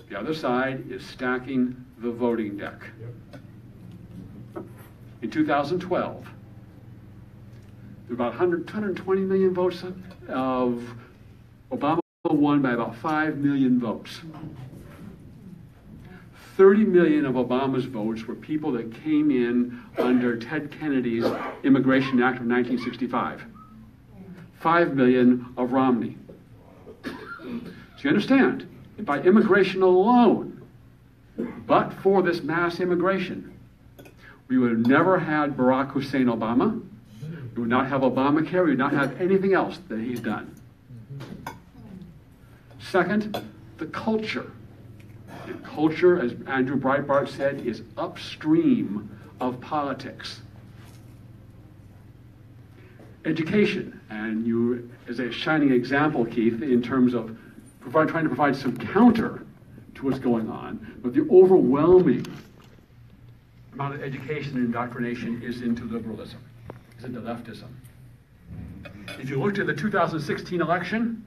The other side is stacking the voting deck. In 2012, there were about 120 million votes of Obama won by about 5 million votes. 30 million of Obama's votes were people that came in under Ted Kennedy's Immigration Act of 1965. 5 million of Romney. So you understand, by immigration alone, but for this mass immigration, we would have never had Barack Hussein Obama. We would not have Obamacare. We would not have anything else that he's done. Second, the culture. And culture, as Andrew Breitbart said, is upstream of politics. Education, and you, as a shining example, Keith, in terms of trying to provide some counter to what's going on, but the overwhelming amount of education and indoctrination is into liberalism, is into leftism. If you looked at the 2016 election,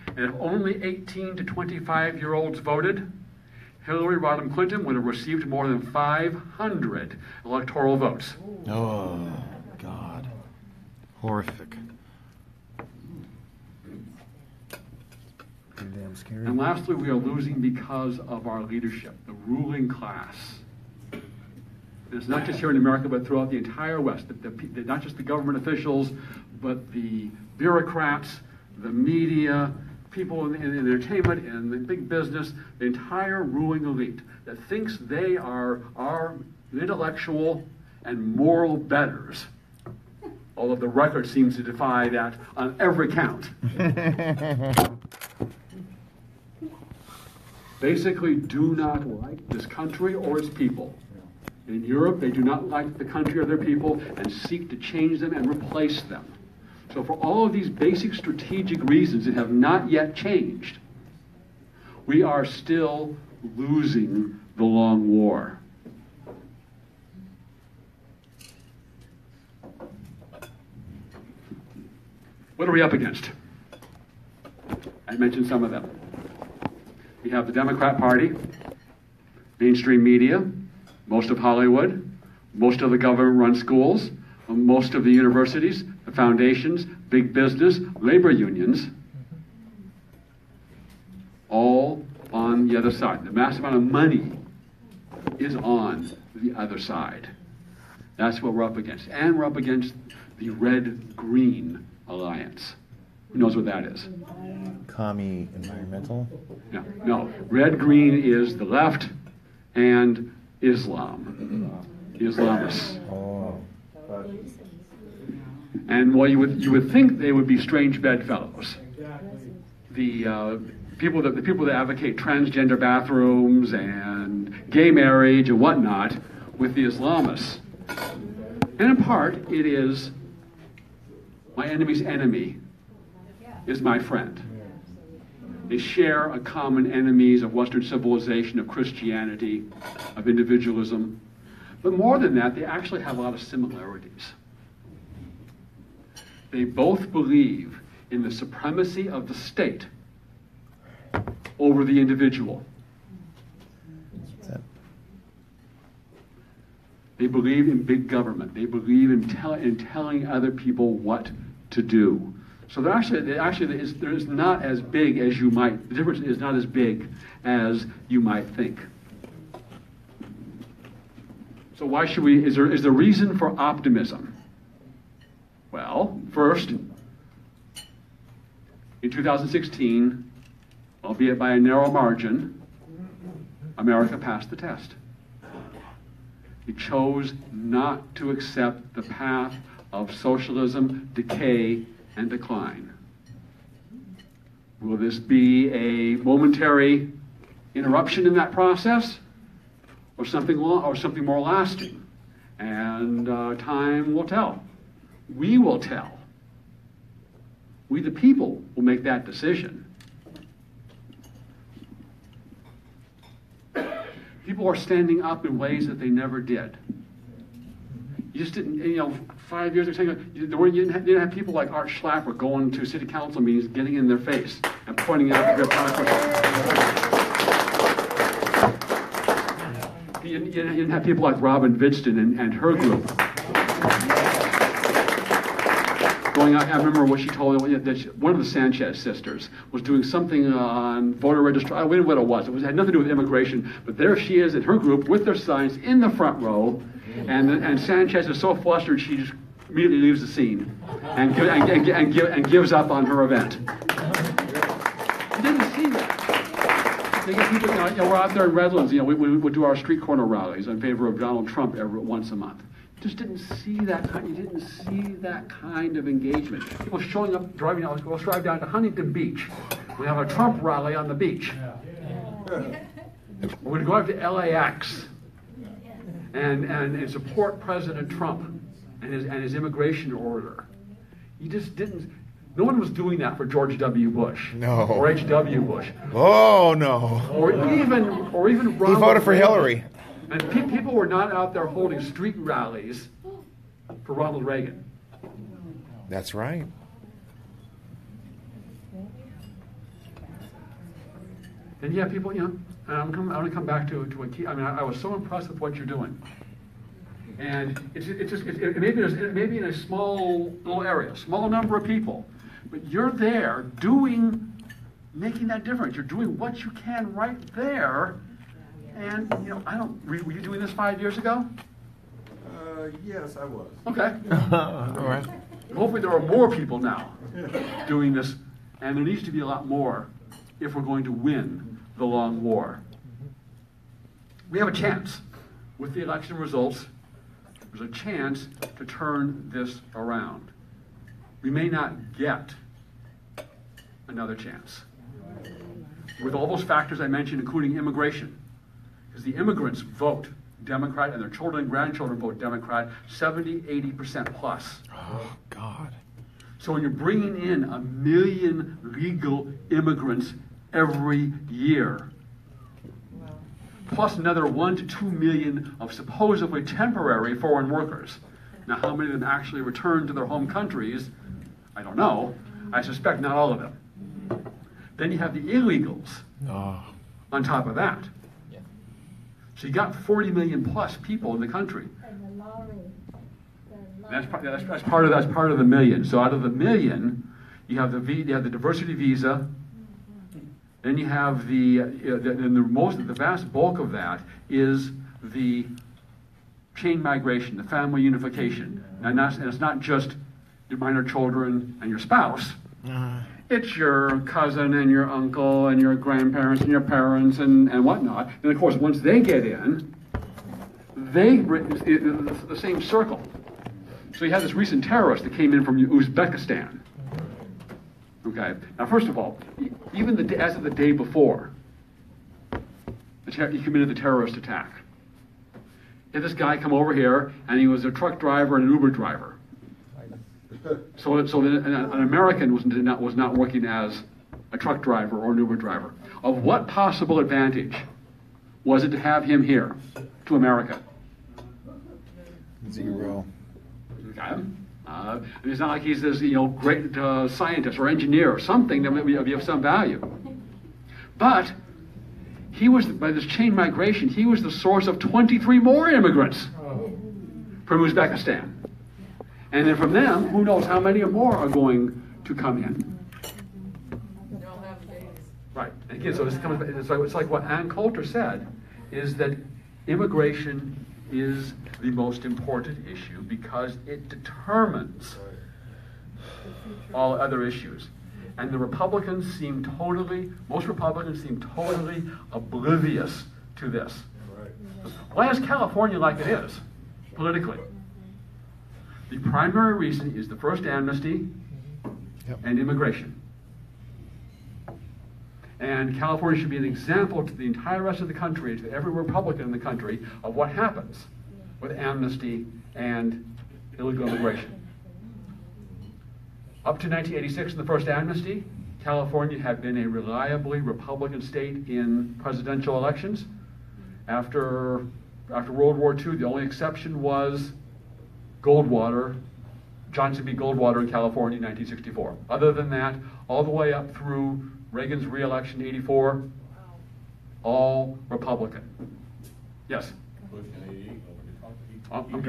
and if only 18 to 25-year-olds voted, Hillary Rodham Clinton would have received more than 500 electoral votes. Oh, God. Horrific. Pretty damn scary. And lastly, we are losing because of our leadership, the ruling class. And it's not just here in America, but throughout the entire West. Not just the government officials, but the bureaucrats, the media, people in entertainment and the big business, the entire ruling elite that thinks they are our intellectual and moral betters, although the record seems to defy that on every count. Basically do not like this country or its people. In Europe, they do not like the country or their people and seek to change them and replace them So for all of these basic strategic reasons that have not yet changed, we are still losing the long war. What are we up against? I mentioned some of them. We have the Democrat Party, mainstream media, most of Hollywood, most of the government-run schools, most of the universities, the foundations, big business, labor unions, all on the other side. The massive amount of money is on the other side. That's what we're up against. And we're up against the Red-Green Alliance. Who knows what that is? Commie environmental? No. Red-Green is the left and Islam. Islamists. Oh. And well, you would think they would be strange bedfellows. The people that advocate transgender bathrooms and gay marriage and whatnot with the Islamists. And in part, it is my enemy's enemy is my friend. They share a common enemies of Western civilization, of Christianity, of individualism. But more than that, they actually have a lot of similarities. They both believe in the supremacy of the state over the individual. They believe in big government. They believe in telling other people what to do. So there is not as big as you might. The difference is not as big as you might think. So why should we? Is there reason for optimism? Well, first, in 2016, albeit by a narrow margin, America passed the test. It chose not to accept the path of socialism, decay, and decline. Will this be a momentary interruption in that process, or something more lasting? And time will tell. We will tell. We, the people, will make that decision. People are standing up in ways that they never did. You just didn't, 5 years ago, you didn't have people like Art Schaper going to city council meetings, getting in their face and pointing out the hypocrisy. You didn't have people like Robin Vidston and her group going out. I remember what she told me, that one of the Sanchez sisters was doing something on voter registration. I don't know what it was. It had nothing to do with immigration, but there she is in her group with their signs in the front row. And Sanchez is so flustered she just immediately leaves the scene and gives up on her event. You didn't see that. They get people, we're out there in Redlands. We would do our street corner rallies in favor of Donald Trump once a month. You just didn't see that kind. You didn't see that kind of engagement. People showing up, driving out. Let's drive down to Huntington Beach. We have a Trump rally on the beach. We're going to go up to LAX. And support President Trump and his immigration order. You just didn't. No one was doing that for George W. Bush. No. Or H.W. Bush. Oh no. Or even Ronald He voted for Reagan. Hillary. And people were not out there holding street rallies for Ronald Reagan. That's right. And yeah, people, and I want to come back to a key. I mean, I was so impressed with what you're doing. And it may be in a small little area, small number of people, but you're there making that difference. You're doing what you can right there. And were you doing this 5 years ago? Yes, I was. Okay. All right. Hopefully there are more people now doing this, and there needs to be a lot more if we're going to win the long war. We have a chance. With the election results, there's a chance to turn this around. We may not get another chance. With all those factors I mentioned, including immigration, because the immigrants vote Democrat and their children and grandchildren vote Democrat 70, 80% plus. Oh, God. So when you're bringing in 1 million legal immigrants every year, plus another 1 to 2 million of supposedly temporary foreign workers. Now, how many of them actually return to their home countries, I don't know. I suspect not all of them. Then you have the illegals on top of that. So you got 40 million plus people in the country. And the lorry. That's part of the million. So out of the million, you have the diversity visa. Then you have the vast bulk of that is the chain migration, the family unification. And it's not just your minor children and your spouse. It's your cousin and your uncle and your grandparents and your parents and whatnot. And of course, once they get in, it's the same circle. So you had this recent terrorist that came in from Uzbekistan. Okay. Now, first of all, even as of the day before, he committed the terrorist attack. Had this guy come over here, and he was a truck driver and an Uber driver. So an American was not working as a truck driver or an Uber driver. Of what possible advantage was it to have him here, to America? Zero. Okay. It's not like he's this great scientist or engineer or something that would be of some value. But he was, by this chain migration, he was the source of 23 more immigrants from Uzbekistan. And then from them, who knows how many more are going to come in. Right. And again, so it's like what Ann Coulter said, is that immigration is the most important issue because it determines all other issues. And most Republicans seem totally oblivious to this. Why is California like it is, politically? The primary reason is the first amnesty and immigration. And California should be an example to the entire rest of the country, to every Republican in the country, of what happens with amnesty and illegal immigration. Up to 1986, in the first amnesty, California had been a reliably Republican state in presidential elections. After World War II, the only exception was Goldwater, Johnson v. Goldwater in California in 1964. Other than that, all the way up through Reagan's re-election in '84, all Republican. Yes? I'm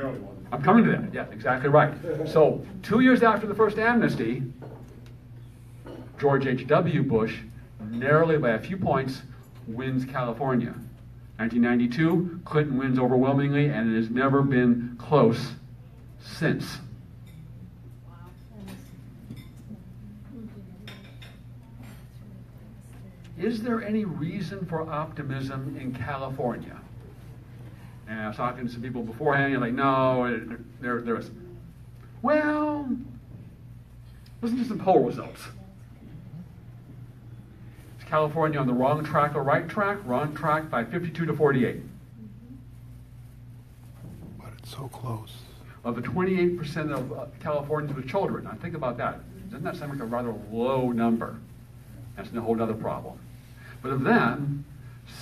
coming to that. Yeah, exactly right. So 2 years after the first amnesty, George H.W. Bush, narrowly by a few points, wins California. 1992, Clinton wins overwhelmingly, and it has never been close since. Is there any reason for optimism in California? And I was talking to some people beforehand, you're like, no, there isn't. Well, listen to some poll results. Is California on the wrong track or right track? Wrong track by 52 to 48. But it's so close. Of the 28% of Californians with children, now think about that. Doesn't that sound like a rather low number? That's a whole other problem. But of them,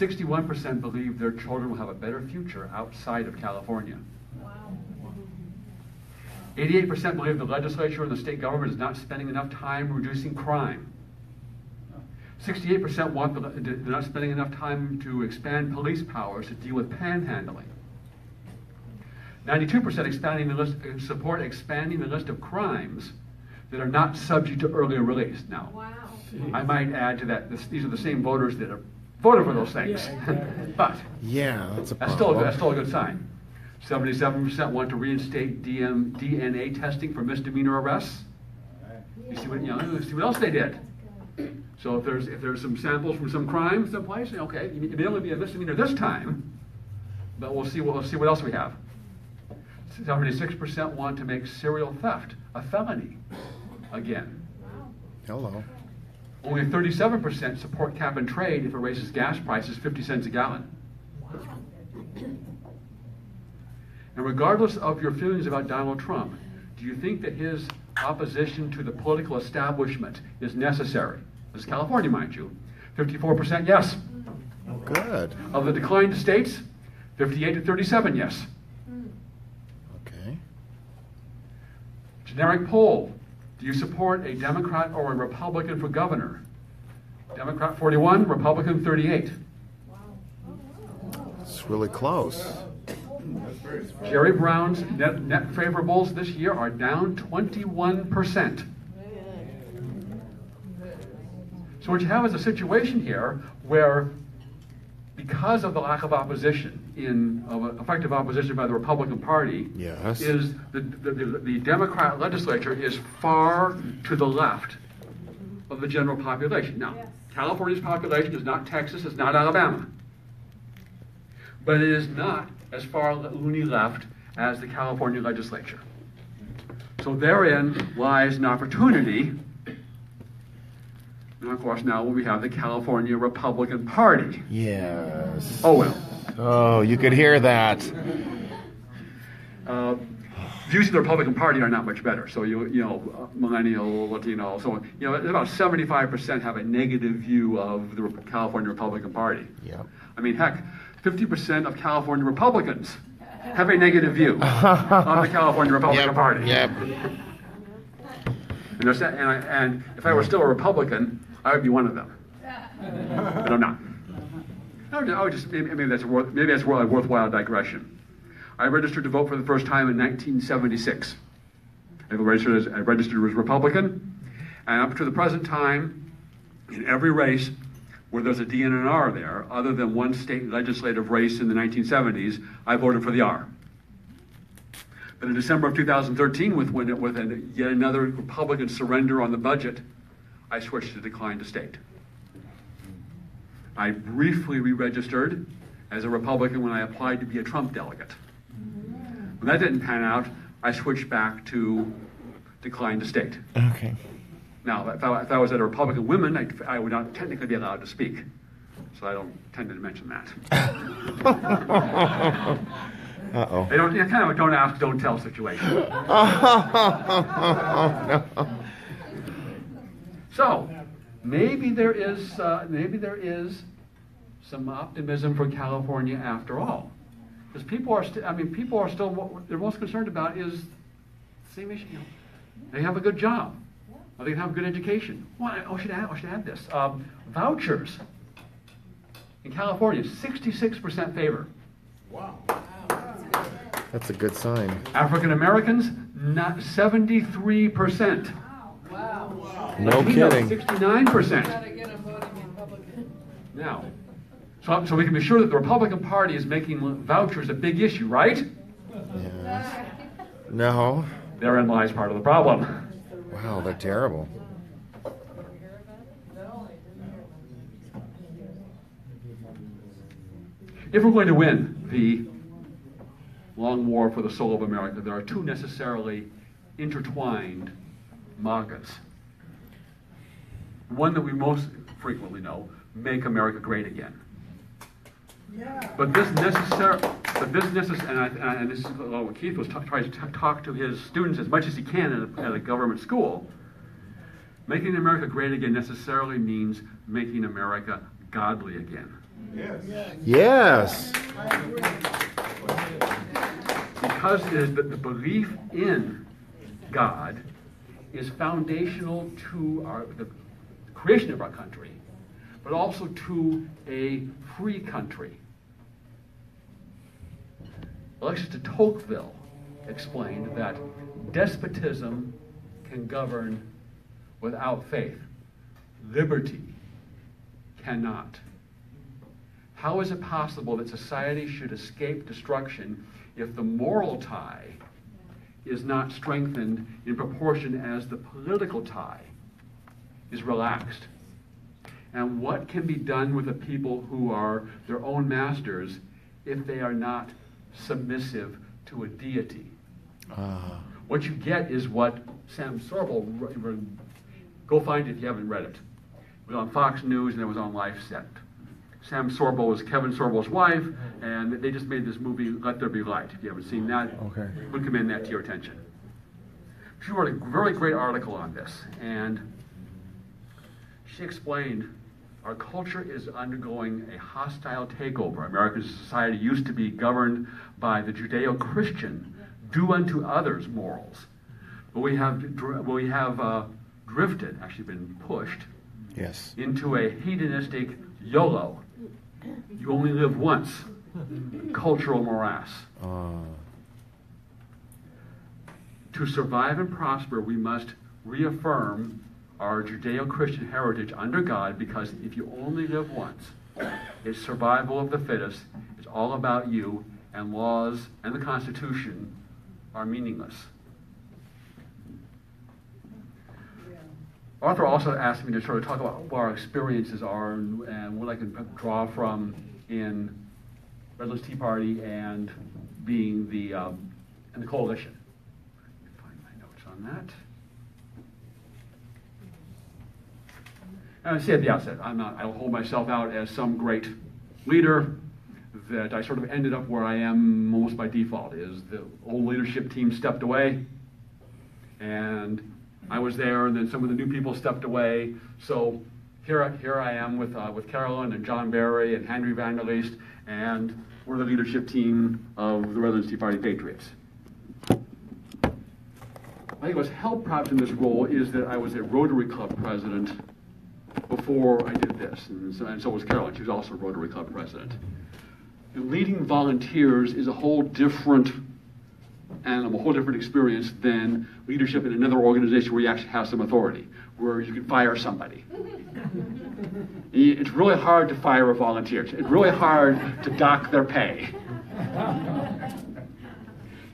61% believe their children will have a better future outside of California. Wow. 88% believe the legislature and the state government is not spending enough time reducing crime. 68% want they're not spending enough time to expand police powers to deal with panhandling. 92% support expanding the list of crimes that are not subject to earlier release. Now, I might add to that, these are the same voters that are voted for those things. But that's still a good sign. 77% want to reinstate DNA testing for misdemeanor arrests. You see what else they did. So if there's some samples from some crime someplace, okay, it may only be a misdemeanor this time, but we'll see what else we have. 76% want to make serial theft a felony again. Hello. Only 37% support cap and trade if it raises gas prices 50 cents a gallon. And regardless of your feelings about Donald Trump, Do you think that his opposition to the political establishment is necessary? This is California, mind you. 54% yes. Good. Of the declined states, 58 to 37 yes. Okay. Generic poll. Do you support a Democrat or a Republican for governor? Democrat 41, Republican 38. It's really close. Jerry Brown's net favorables this year are down 21%. So what you have is a situation here where, because of the lack of opposition, of effective opposition by the Republican Party, Yes. is the Democrat legislature is far to the left of the general population. Now, California's population is not Texas, it's not Alabama, but it is not as far loony left as the California legislature. So therein lies an opportunity. And of course, now we have the California Republican Party. Yes. Oh well. Oh, you could hear that. Views of the Republican Party are not much better. So you know, millennial, Latino, so you know, about 75% have a negative view of the California Republican Party. Yeah. I mean, heck, 50% of California Republicans have a negative view of the California Republican Party. Yep. And if I were still a Republican, I would be one of them. But I'm not. I would just maybe that's a worthwhile digression. I registered to vote for the first time in 1976. I registered as Republican, and up to the present time, in every race where there's a DNR there, other than one state legislative race in the 1970s, I voted for the R. But in December of 2013, with yet another Republican surrender on the budget, I switched to decline to state. I briefly re-registered as a Republican when I applied to be a Trump delegate. When that didn't pan out, I switched back to decline to state. Okay. Now, if I was at a Republican women, I would not technically be allowed to speak. So I don't tend to mention that. Uh-oh. They don't, kind of a don't ask, don't tell situation. So, maybe there is some optimism for California after all. Because people are still, what they're most concerned about is the same issue. You know, they have a good job. Or they have a good education. Well, I should add this. Vouchers in California, 66% favor. Wow. That's a good sign. African Americans, not 73%. Wow. No Latinos, kidding. 69%. Gotta get them voting Republican. Now, so we can be sure that the Republican Party is making vouchers a big issue, right? Yes. No. Therein lies part of the problem. Wow, they're terrible. If we're going to win the long war for the soul of America, there are two necessarily intertwined MAGAs. One that we most frequently know, make America great again. But this necessary, and this is what Keith was trying to talk to his students as much as he can at a government school. Making America great again necessarily means making America godly again. Yes. Because it is the belief in God is foundational to the creation of our country, but also to a free country. Alexis de Tocqueville explained that despotism can govern without faith. Liberty cannot. How is it possible that society should escape destruction if the moral tie is not strengthened in proportion as the political tie is relaxed? And what can be done with a people who are their own masters if they are not submissive to a deity? What you get is what Sam Sorbo, go find it if you haven't read it. It was on Fox News and it was on Life Set. Sam Sorbo was Kevin Sorbo's wife, and they just made this movie, Let There Be Light. If you haven't seen that, Okay. would commend that to your attention. She wrote a very great article on this, and she explained our culture is undergoing a hostile takeover. American society used to be governed by the Judeo-Christian do unto others morals, but we have drifted, actually been pushed, Yes. into a hedonistic YOLO, you only live once, cultural morass. To survive and prosper, we must reaffirm our Judeo-Christian heritage under God, because if you only live once, it's survival of the fittest, it's all about you, and laws and the Constitution are meaningless. Arthur also asked me to sort of talk about what our experiences are and what I can draw from in Redlands Tea Party and being in the coalition. Let me find my notes on that. And I say at the outset, I don't hold myself out as some great leader, that I sort of ended up where I am almost by default. Is the old leadership team stepped away, and I was there, and then some of the new people stepped away. So here I am with Carolyn and John Barry and Henry Van der Leest, and we're the leadership team of the Redlands Tea Party Patriots. I think what's helped perhaps in this role is that I was a Rotary Club president before I did this, and so was Carolyn. She was also a Rotary Club president. And leading volunteers is a whole different animal, a whole different experience than leadership in another organization where you actually have some authority, where you can fire somebody. It's really hard to fire a volunteer. It's really hard to dock their pay.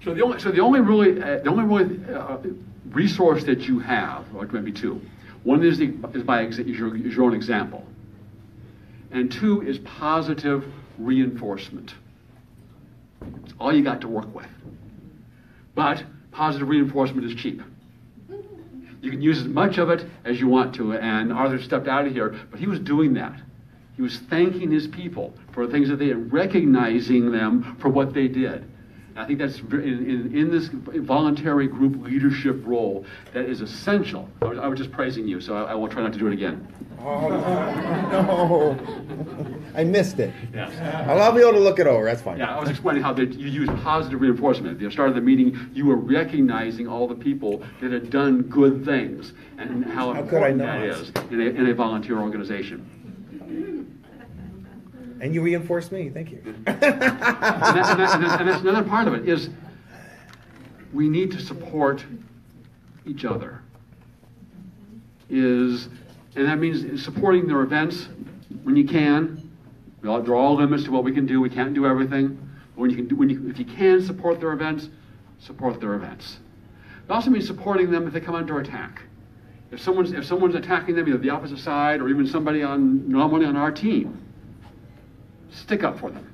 So the only really resource that you have, or maybe two, one is your own example, and two is positive reinforcement. It's all you got to work with. But positive reinforcement is cheap. You can use as much of it as you want to, and Arthur stepped out of here, but he was doing that. He was thanking his people for the things that they did, recognizing them for what they did. And I think that's in this voluntary group leadership role that is essential. I was just praising you, so I will try not to do it again. Oh, no. I missed it. Yes. I'll be able to look it over. That's fine. Yeah, I was explaining how that you use positive reinforcement. At the start of the meeting, you were recognizing all the people that had done good things and how important that is in a volunteer organization. And you reinforced me. Thank you. And that's another part of it, is we need to support each other. And that means supporting their events when you can. There are all limits to what we can do. We can't do everything. But if you can support their events, support their events. It also means supporting them if they come under attack. If someone's attacking them, either the opposite side or even somebody normally on our team, stick up for them.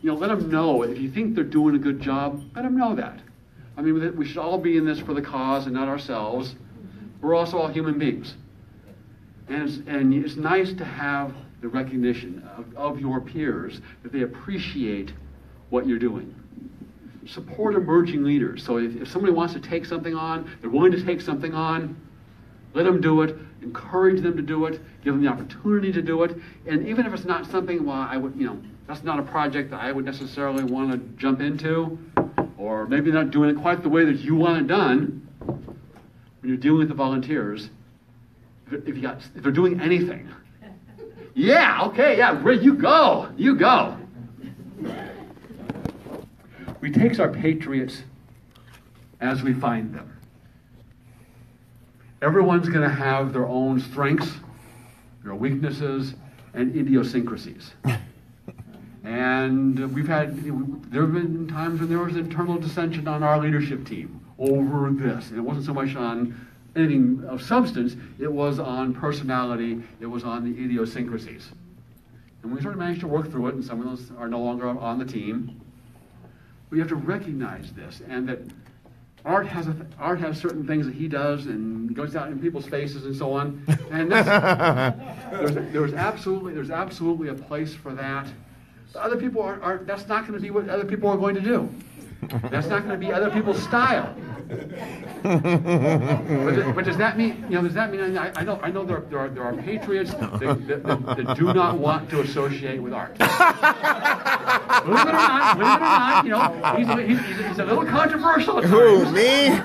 Let them know. If you think they're doing a good job, let them know that. I mean, we should all be in this for the cause and not ourselves. We're also all human beings. And it's nice to have the recognition of your peers that they appreciate what you're doing. Support emerging leaders. So if somebody wants to take something on, they're willing to take something on, let them do it, encourage them to do it, give them the opportunity to do it. And even if it's not something, that's not a project that I would necessarily want to jump into, or maybe not doing it quite the way that you want it done, when you're dealing with the volunteers, if they're doing anything, you go. We take our patriots as we find them. Everyone's going to have their own strengths, their weaknesses, and idiosyncrasies. And there have been times when there was internal dissension on our leadership team over this. And it wasn't so much on anything of substance, it was on personality, it was on the idiosyncrasies. And we sort of managed to work through it, and some of those are no longer on the team. We have to recognize this, and that Art has certain things that he does, and goes out in people's faces and so on. And there's absolutely a place for that. But other people that's not going to be what other people are going to do. That's not going to be other people's style. But does that mean, does that mean, I know there are patriots that do not want to associate with art. Believe it or not, he's a little controversial at times. Who, me?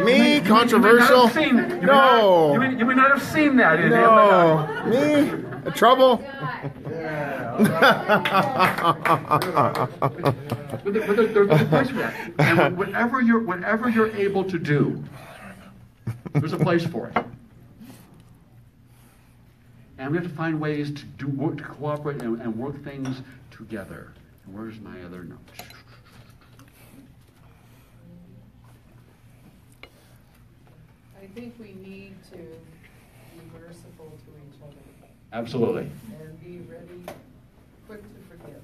Me? Controversial? No. You may not have seen that in him. No. Me? Trouble? But there's a place for that. And whatever you're able to do, there's a place for it. And we have to find ways to cooperate and work things together. And where's my other note? I think we need to be merciful to each other. Absolutely. And be ready, quick to forgive.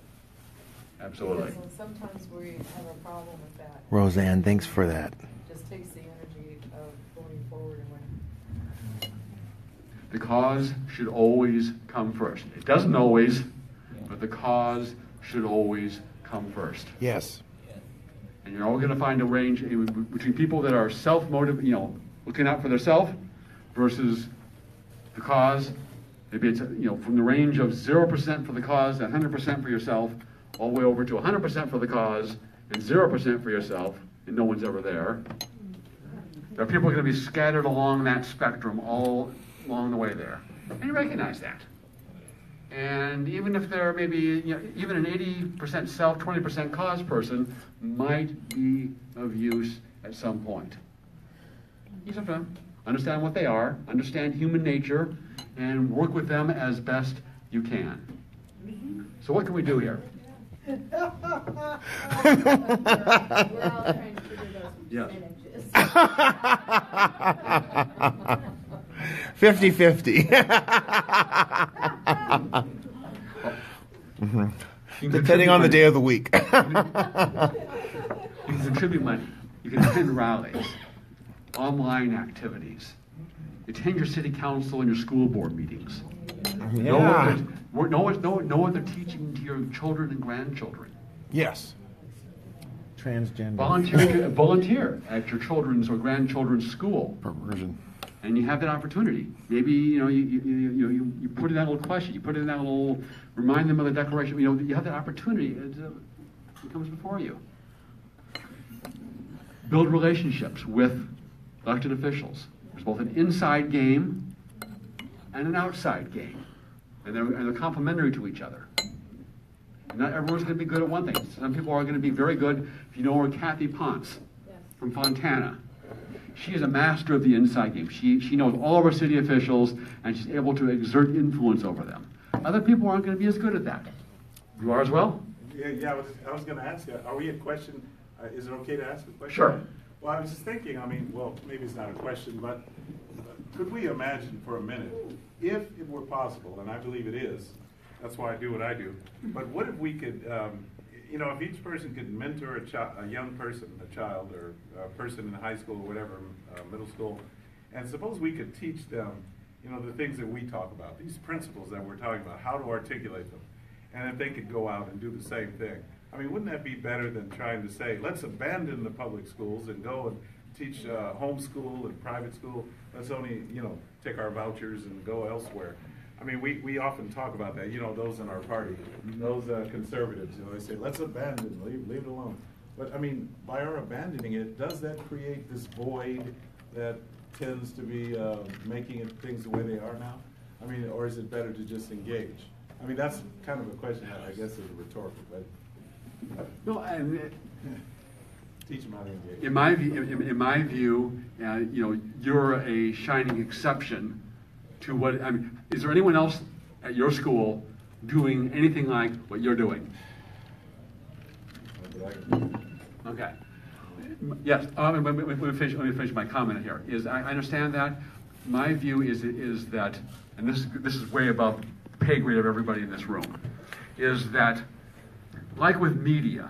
Absolutely. Because sometimes we have a problem with that. Roseanne, thanks for that. It just takes the energy of going forward and when. The cause should always come first. It doesn't always, but the cause should always come first. Yes. And you're always going to find a range between people that are self-motivated, looking out for themselves, versus the cause. Maybe it's from the range of 0% for the cause, 100% for yourself, all the way over to 100% for the cause and 0% for yourself, and no one's ever there. There are people going to be scattered along that spectrum all along the way there, and you recognize that. And even if they're maybe, even an 80% self, 20% cause person might be of use at some point. You just have to understand what they are, understand human nature, and work with them as best you can. So what can we do here? We're all trying to figure those Yes. percentages. 50-50. Depending on the day of the week. You can contribute money. You can attend rallies, online activities. Attend your city council and your school board meetings. Yeah. Know what they're teaching to your children and grandchildren. Yes. Transgender. Volunteer at your children's or grandchildren's school. Perversion. And you have that opportunity. Maybe you put in that little question. You put in that little remind them of the Declaration. You have that opportunity. It comes before you. Build relationships with elected officials. There's both an inside game and an outside game, and they're complementary to each other. Not everyone's going to be good at one thing. Some people are going to be very good. If you know her, Kathy Ponce from Fontana. She is a master of the inside game. She knows all of our city officials, and she's able to exert influence over them. Other people aren't going to be as good at that. You are as well? Yeah. I was going to ask, are we at question, is it okay to ask a question? Sure. Well, I was just thinking, maybe it's not a question, but could we imagine for a minute, if it were possible, and I believe it is, that's why I do what I do, but what if we could, if each person could mentor a young person, a child, or a person in high school or whatever, middle school, and suppose we could teach them, the things that we talk about, these principles that we're talking about, how to articulate them, and if they could go out and do the same thing. Wouldn't that be better than trying to say, let's abandon the public schools and go and teach homeschool and private school. Let's only, take our vouchers and go elsewhere. We often talk about that, those in our party, those conservatives, they say, let's abandon, leave it alone. But, by our abandoning it, does that create this void that tends to be making things the way they are now? Or is it better to just engage? That's kind of a question that I guess is rhetorical, but... No, teach them how to engage. In my view, you're a shining exception to what. Is there anyone else at your school doing anything like what you're doing? Okay. Yes. Let me finish my comment here. I understand that. My view is that, and this is way above the pay grade of everybody in this room, is that. Like with media,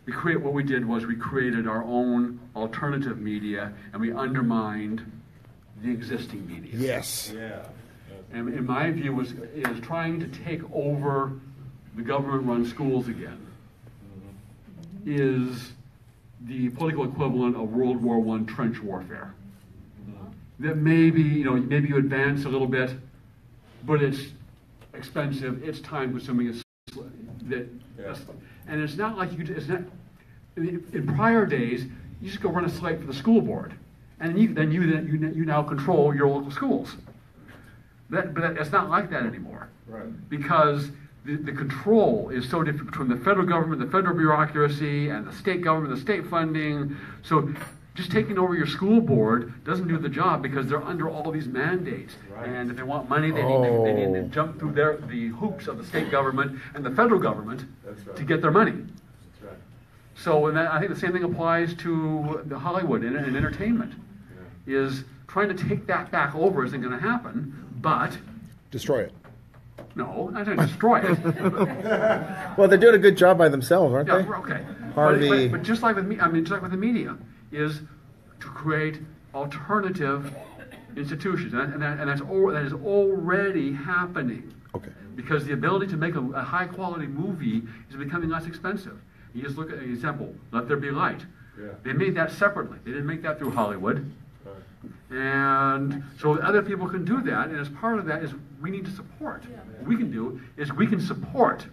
we created our own alternative media, and we undermined the existing media. Yes. Yeah. And in my view, is trying to take over the government-run schools again is the political equivalent of World War I trench warfare. That maybe, maybe you advance a little bit, but it's expensive, it's time consuming, and it's not like in prior days, you just go run a slate for the school board, and you now control your local schools. But it's not like that anymore. Right. Because the control is so different between the federal government, the federal bureaucracy, and the state government, the state funding. So just taking over your school board doesn't do the job because they're under all these mandates. Right. And if they want money, they need to jump through the hoops of the state government and the federal government to get their money. That's right. So I think the same thing applies to the Hollywood and entertainment. Yeah. Is trying to take that back over isn't going to happen, but destroy it. No, I didn't destroy it. Well, they're doing a good job by themselves, aren't they? Okay. Harvey. But just like with me, just like with the media, is to create alternative institutions, and that is already happening. Okay. Because the ability to make a high quality movie is becoming less expensive. You just look at an example, Let There Be Light. Yeah. They made that separately. They didn't make that through Hollywood. And so other people can do that, and as part of that is we need to support. What we can do is we can support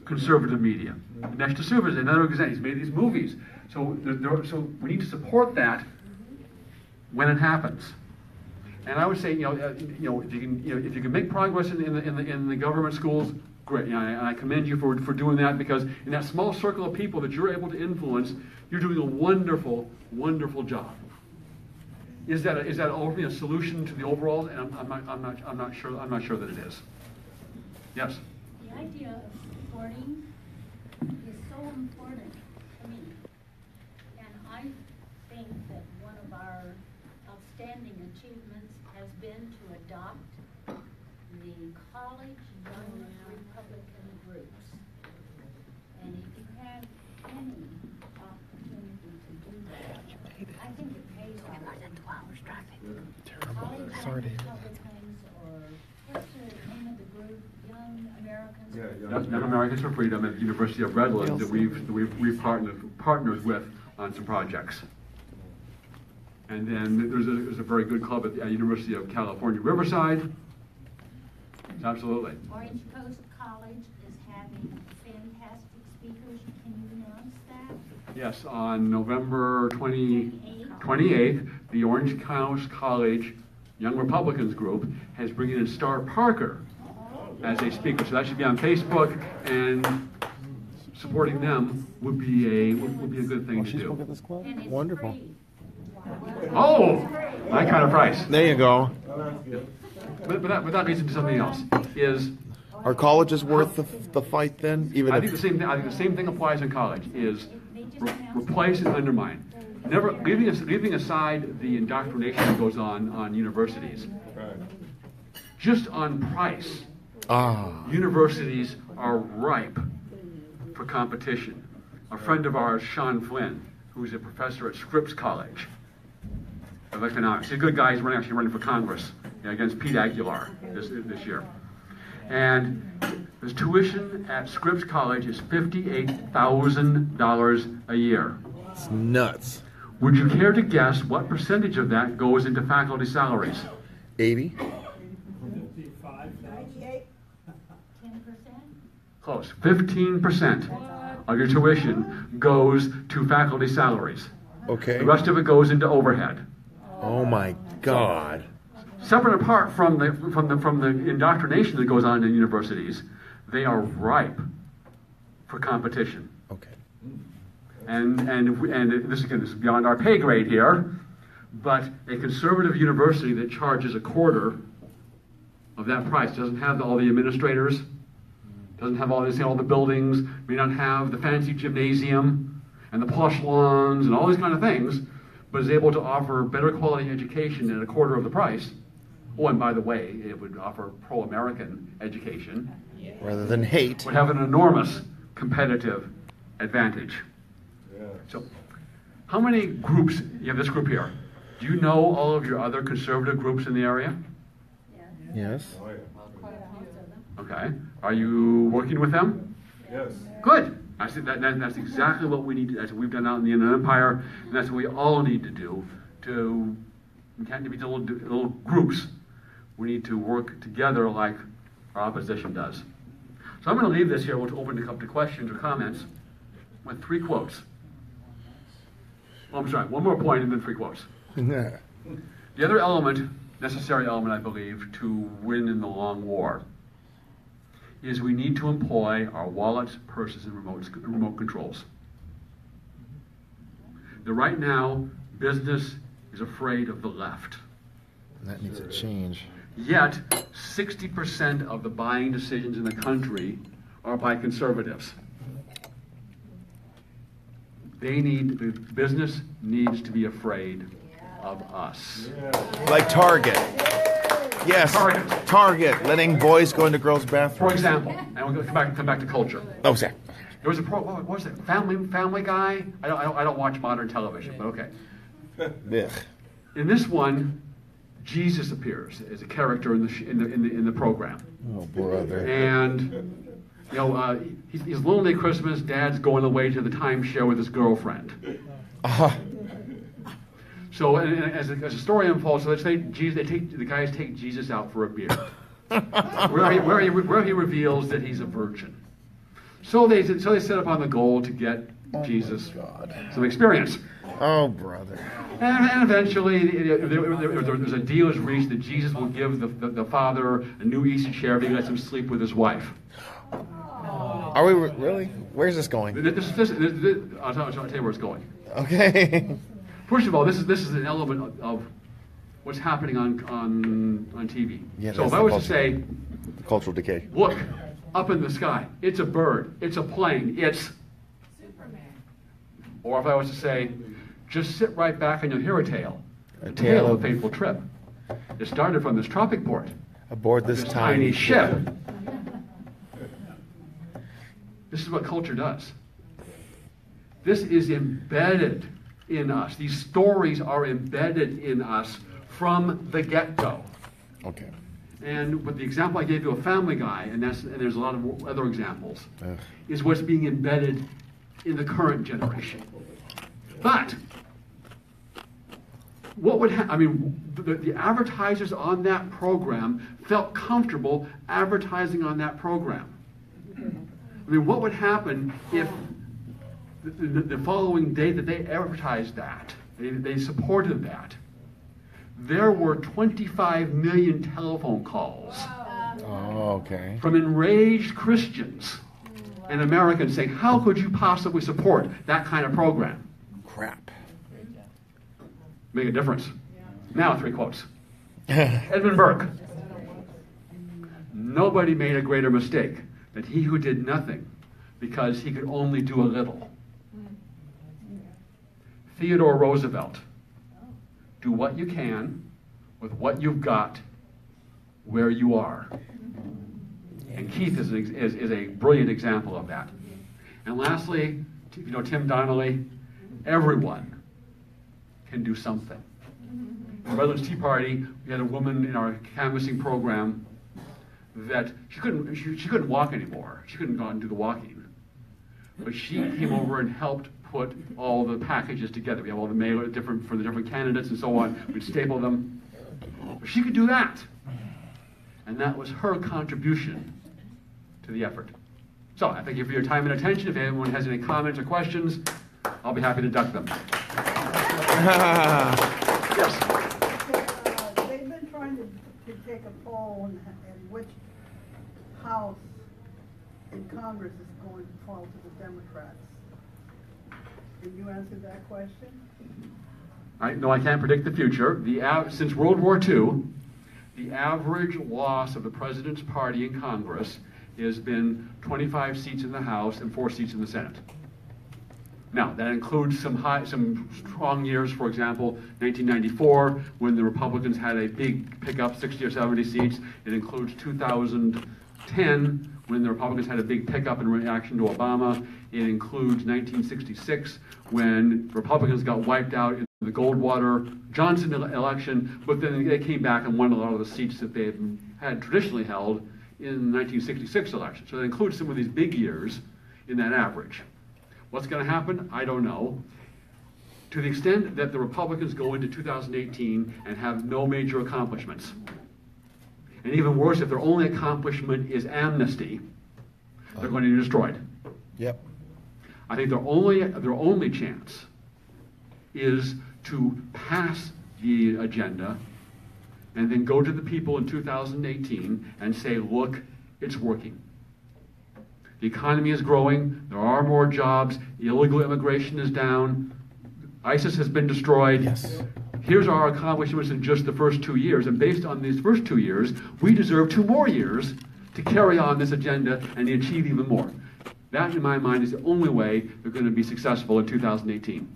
conservative media. Dinesh D'Souza is another example. He's made these movies. So we need to support that when it happens. And I would say, if you can make progress in the government schools, great. And I commend you for doing that, because in that small circle of people that you're able to influence, you're doing a wonderful, wonderful job. Is that ultimately a solution to the overall? And I'm not sure that it is. Yes. The idea of supporting is so important to me, and I think that one of our outstanding achievements has been to adopt the college young Republican groups. And if you have any opportunity to do that, I think it pays off. Terrible. College Sorry to hear Republicans, or what's the name of the group? Young Americans. Young Americans for Freedom at the University of Redlands that we've partnered with on some projects. And then there's a very good club at the University of California, Riverside. Absolutely. Orange Coast College is having fantastic speakers. Can you announce that? Yes, on November 28th, the Orange Coast College Young Republicans group has bringing in Star Parker as a speaker. So that should be on Facebook, and supporting them would be a good thing to do. At this club? And it's Wonderful. free. Oh, that kind of price. There you go. But that leads into something else. Is Are colleges worth the fight then? Even I if think the same thing applies in college. Is replace and undermine. Never leaving aside the indoctrination that goes on universities. Just on price, universities are ripe for competition. A friend of ours, Sean Flynn, who's a professor at Scripps College of Economics. He's a good guy. He's actually running for Congress against Pete Aguilar this year. And his tuition at Scripps College is $58,000 a year. it's nuts. Would you care to guess what percentage of that goes into faculty salaries? 80? 10%? Close. 15% of your tuition goes to faculty salaries. Okay. The rest of it goes into overhead. Oh my God. Separate and apart from the indoctrination that goes on in universities, they are ripe for competition. Okay. And this is beyond our pay grade here, but a conservative university that charges a quarter of that price doesn't have all the administrators, doesn't have all the buildings, may not have the fancy gymnasium and the plush lawns and all these kind of things, but is able to offer better quality education at a quarter of the price. Oh, and by the way, it would offer pro-American education. Rather than hate. Would have an enormous competitive advantage. So, how many groups, you have this group here, do you know all of your other conservative groups in the area? Yes. Okay. Are you working with them? Yes. Good. I think that's exactly what we need to, that's what we've done out in the Inland Empire, and that's what we all need to do we can't be little groups. We need to work together like our opposition does. So I'm going to leave this here. We'll open it up to questions or comments with 3 quotes. Oh, I'm sorry, one more point and then 3 quotes. The other element, necessary element, I believe, to win in the long war is we need to employ our wallets, purses, and remote controls. Right now, business is afraid of the left. That needs to change. Yet, 60% of the buying decisions in the country are by conservatives. The business needs to be afraid of us. Like Target. Yes, Target, letting boys go into girls' bathrooms. For example, and we'll come back to culture. Oh, sorry. There was what was it? Family Guy? I don't watch modern television, but okay. Ugh. In this one, Jesus appears as a character in the program. Oh, brother. And he's lonely at Christmas. Dad's going away to the timeshare with his girlfriend. So, and as the story unfolds, so let's say the guys take Jesus out for a beer, where he reveals that he's a virgin. So they set upon the goal to get Jesus some experience. Oh, brother. And eventually, there's a deal is reached that Jesus will give the father a new easy chair if he lets him sleep with his wife. Are we really? Where's this going? I'll tell you where it's going. Okay. First of all, this is an element of what's happening on TV. Yeah, so if I was to say, the cultural decay. Look, up in the sky, it's a bird, it's a plane, it's Superman. Or if I was to say, just sit right back and you'll hear a tale. A tale of a fateful trip. It started from this tropic port. Aboard this tiny ship. This is what culture does. This is embedded in us. These stories are embedded in us from the get-go. Okay. And with the example I gave you of Family Guy, and there's a lot of other examples, is what's being embedded in the current generation. But what would the advertisers on that program felt comfortable advertising on that program. I mean, what would happen if the following day that they advertised that, they supported that, there were 25 million telephone calls from enraged Christians and Americans saying, how could you possibly support that kind of program? Crap. Make a difference. Now, 3 quotes. Edmund Burke. Nobody made a greater mistake than he who did nothing because he could only do a little. Theodore Roosevelt. Do what you can with what you've got where you are. And Keith is a brilliant example of that. And lastly, Tim Donnelly, everyone can do something. In the Redlands Tea Party, we had a woman in our canvassing program that she couldn't walk anymore. She couldn't go out and do the walking. But she came over and helped put all the packages together. We have all the mail for the different candidates and so on. We'd staple them. But she could do that. And that was her contribution to the effort. So I thank you for your time and attention. If anyone has any comments or questions, I'll be happy to duck them. Yes. They've been trying to take a poll in which house in Congress is going to fall to the Democrats. Can you answer that question? No, I can't predict the future. Since World War II, the average loss of the president's party in Congress has been 25 seats in the House and 4 seats in the Senate. Now, that includes some strong years, for example, 1994, when the Republicans had a big pickup, 60 or 70 seats. It includes 2010, when the Republicans had a big pickup in reaction to Obama. It includes 1966, when Republicans got wiped out in the Goldwater-Johnson election, but then they came back and won a lot of the seats that they had traditionally held in the 1966 election. So it includes some of these big years. in that average. What's going to happen? I don't know. To the extent that the Republicans go into 2018 and have no major accomplishments, and even worse, if their only accomplishment is amnesty, they're going to be destroyed. Yep. I think their only chance is to pass the agenda and then go to the people in 2018 and say, look, it's working. The economy is growing, there are more jobs, illegal immigration is down, ISIS has been destroyed. Yes. Here's our accomplishments in just the first 2 years, and based on these first 2 years, we deserve 2 more years to carry on this agenda and achieve even more. That, in my mind, is the only way they're going to be successful in 2018.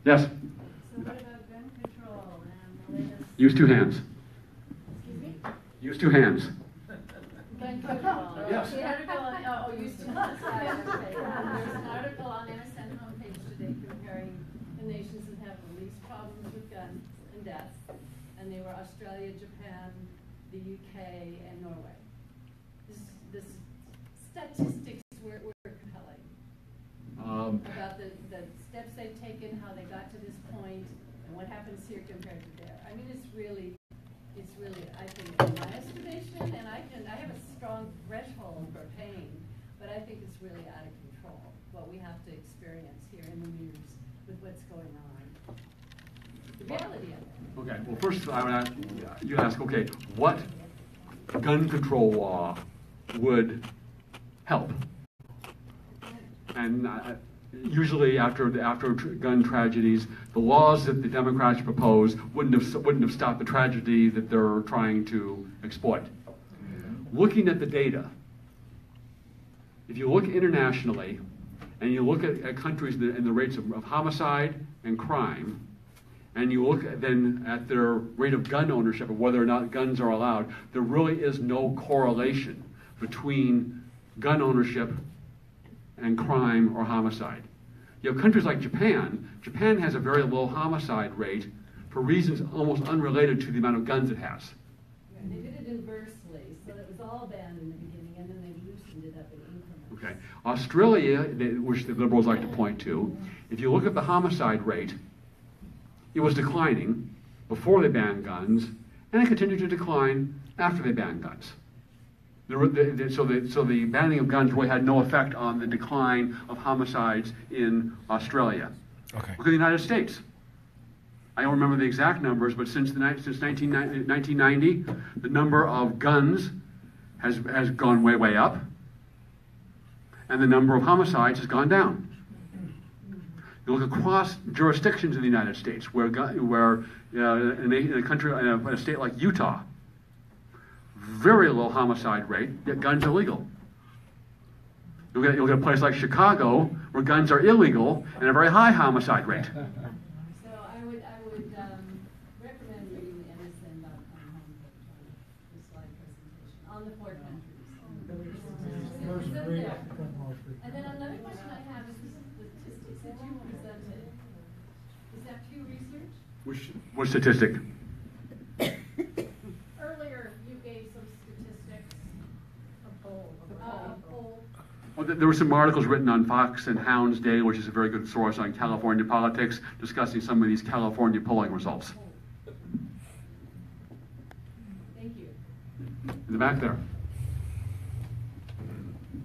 Yes? So what about gun control and the latest? Use 2 hands. Excuse me? Use 2 hands. Gun control. Yes. The article on, used to. There's an article on MSN homepage today comparing the nations that have the least problems with guns and deaths, and they were Australia, Japan, the UK, and Norway. This statistics were compelling about the steps they've taken, how they got to this point, and what happens here compared to there. I mean, it's really, I think, in my estimation, and I have a strong threshold for pain, but I think it's really out of control, what we have to experience here in the news with what's going on. The reality of it. Okay, well, first I would ask, you ask, okay, what gun control law would help? And usually after gun tragedies, the laws that the Democrats propose wouldn't have stopped the tragedy that they're trying to exploit. Looking at the data, if you look internationally and you look at countries and the rates of homicide and crime, and you look then at their rate of gun ownership, of whether or not guns are allowed, there really is no correlation between gun ownership and crime or homicide. You have countries like Japan. Japan has a very low homicide rate for reasons almost unrelated to the amount of guns it has. Yeah, they did it inversely, so it was all banned in the beginning, and then they loosened it up in increments. Okay. Australia, which the liberals like to point to, if you look at the homicide rate, it was declining before they banned guns, and it continued to decline after they banned guns. So the banning of guns really had no effect on the decline of homicides in Australia. Okay. Look at the United States. I don't remember the exact numbers, but since 1990, the number of guns has gone way up, and the number of homicides has gone down. You look across jurisdictions in the United States, where in a state like Utah, very low homicide rate, yet guns illegal. You'll get a place like Chicago, where guns are illegal and a very high homicide rate. So I would recommend reading the MSN.com homepage on the slide presentation on the 4 countries. And then another question I have is the statistics that you presented. Is that Pew Research? Which statistic? Earlier, you gave some statistics. A poll. Well, there were some articles written on Fox and Houndsday, which is a very good source on California politics, discussing some of these California polling results. Thank you. In the back there.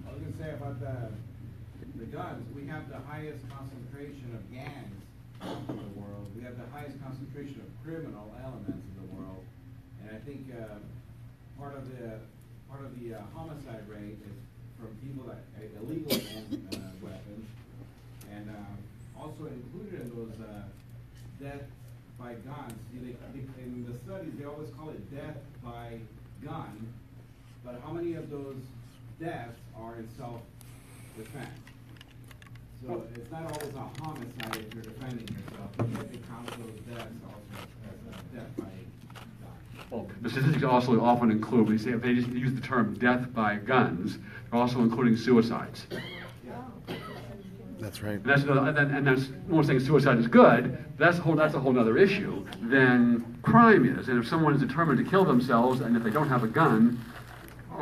I was going to say about the guns, we have the highest concentration of gangs in the world. We have the highest concentration of criminal elements in the world. And I think part of the homicide rate is from people that illegally own weapons, and also included in those death by guns. In the studies, they always call it death by gun, but how many of those deaths are in self-defense? So it's not always a homicide if you're defending yourself. You have to count those deaths also as death by gun. Well, the statistics also often include, we say, if they just use the term death by guns, they're also including suicides. That's right. And that's one saying suicide is good. That's a whole other issue than crime is. And if someone is determined to kill themselves, and if they don't have a gun,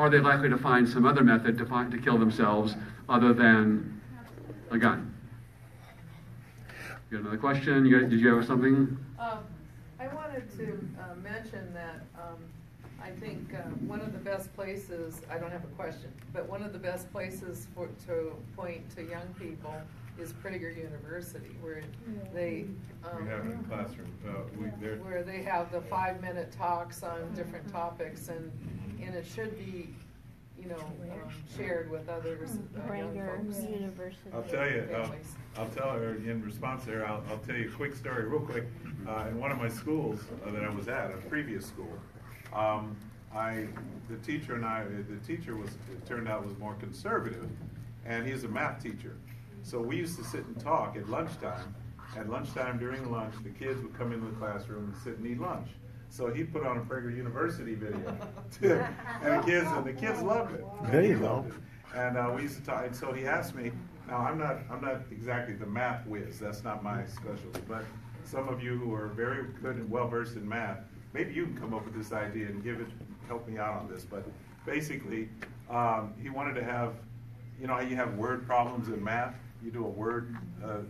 are they likely to find some other method to kill themselves other than a gun? You got another question? Did you have something? I wanted to mention that I think one of the best places, I don't have a question, but one of the best places to point to young people is Pritiger University, where they We have it in the classroom. where they have the 5-minute talks on different topics, and it should be, you know, shared with others, young folks. University. I'll tell you, Families. I'll tell her in response there, I'll tell you a quick story real quick. In one of my schools that I was at, a previous school, the teacher it turned out was more conservative, and he's a math teacher. So we used to sit and talk at lunchtime. At lunchtime during lunch, the kids would come into the classroom and sit and eat lunch. So he put on a Prager University video, and the kids loved it. There you go. And we used to talk. And so he asked me. Now I'm not exactly the math whiz. That's not my specialty. But some of you who are very good and well versed in math, maybe you can come up with this idea and help me out on this. But basically, he wanted to have, you know, how you have word problems in math. You do a word,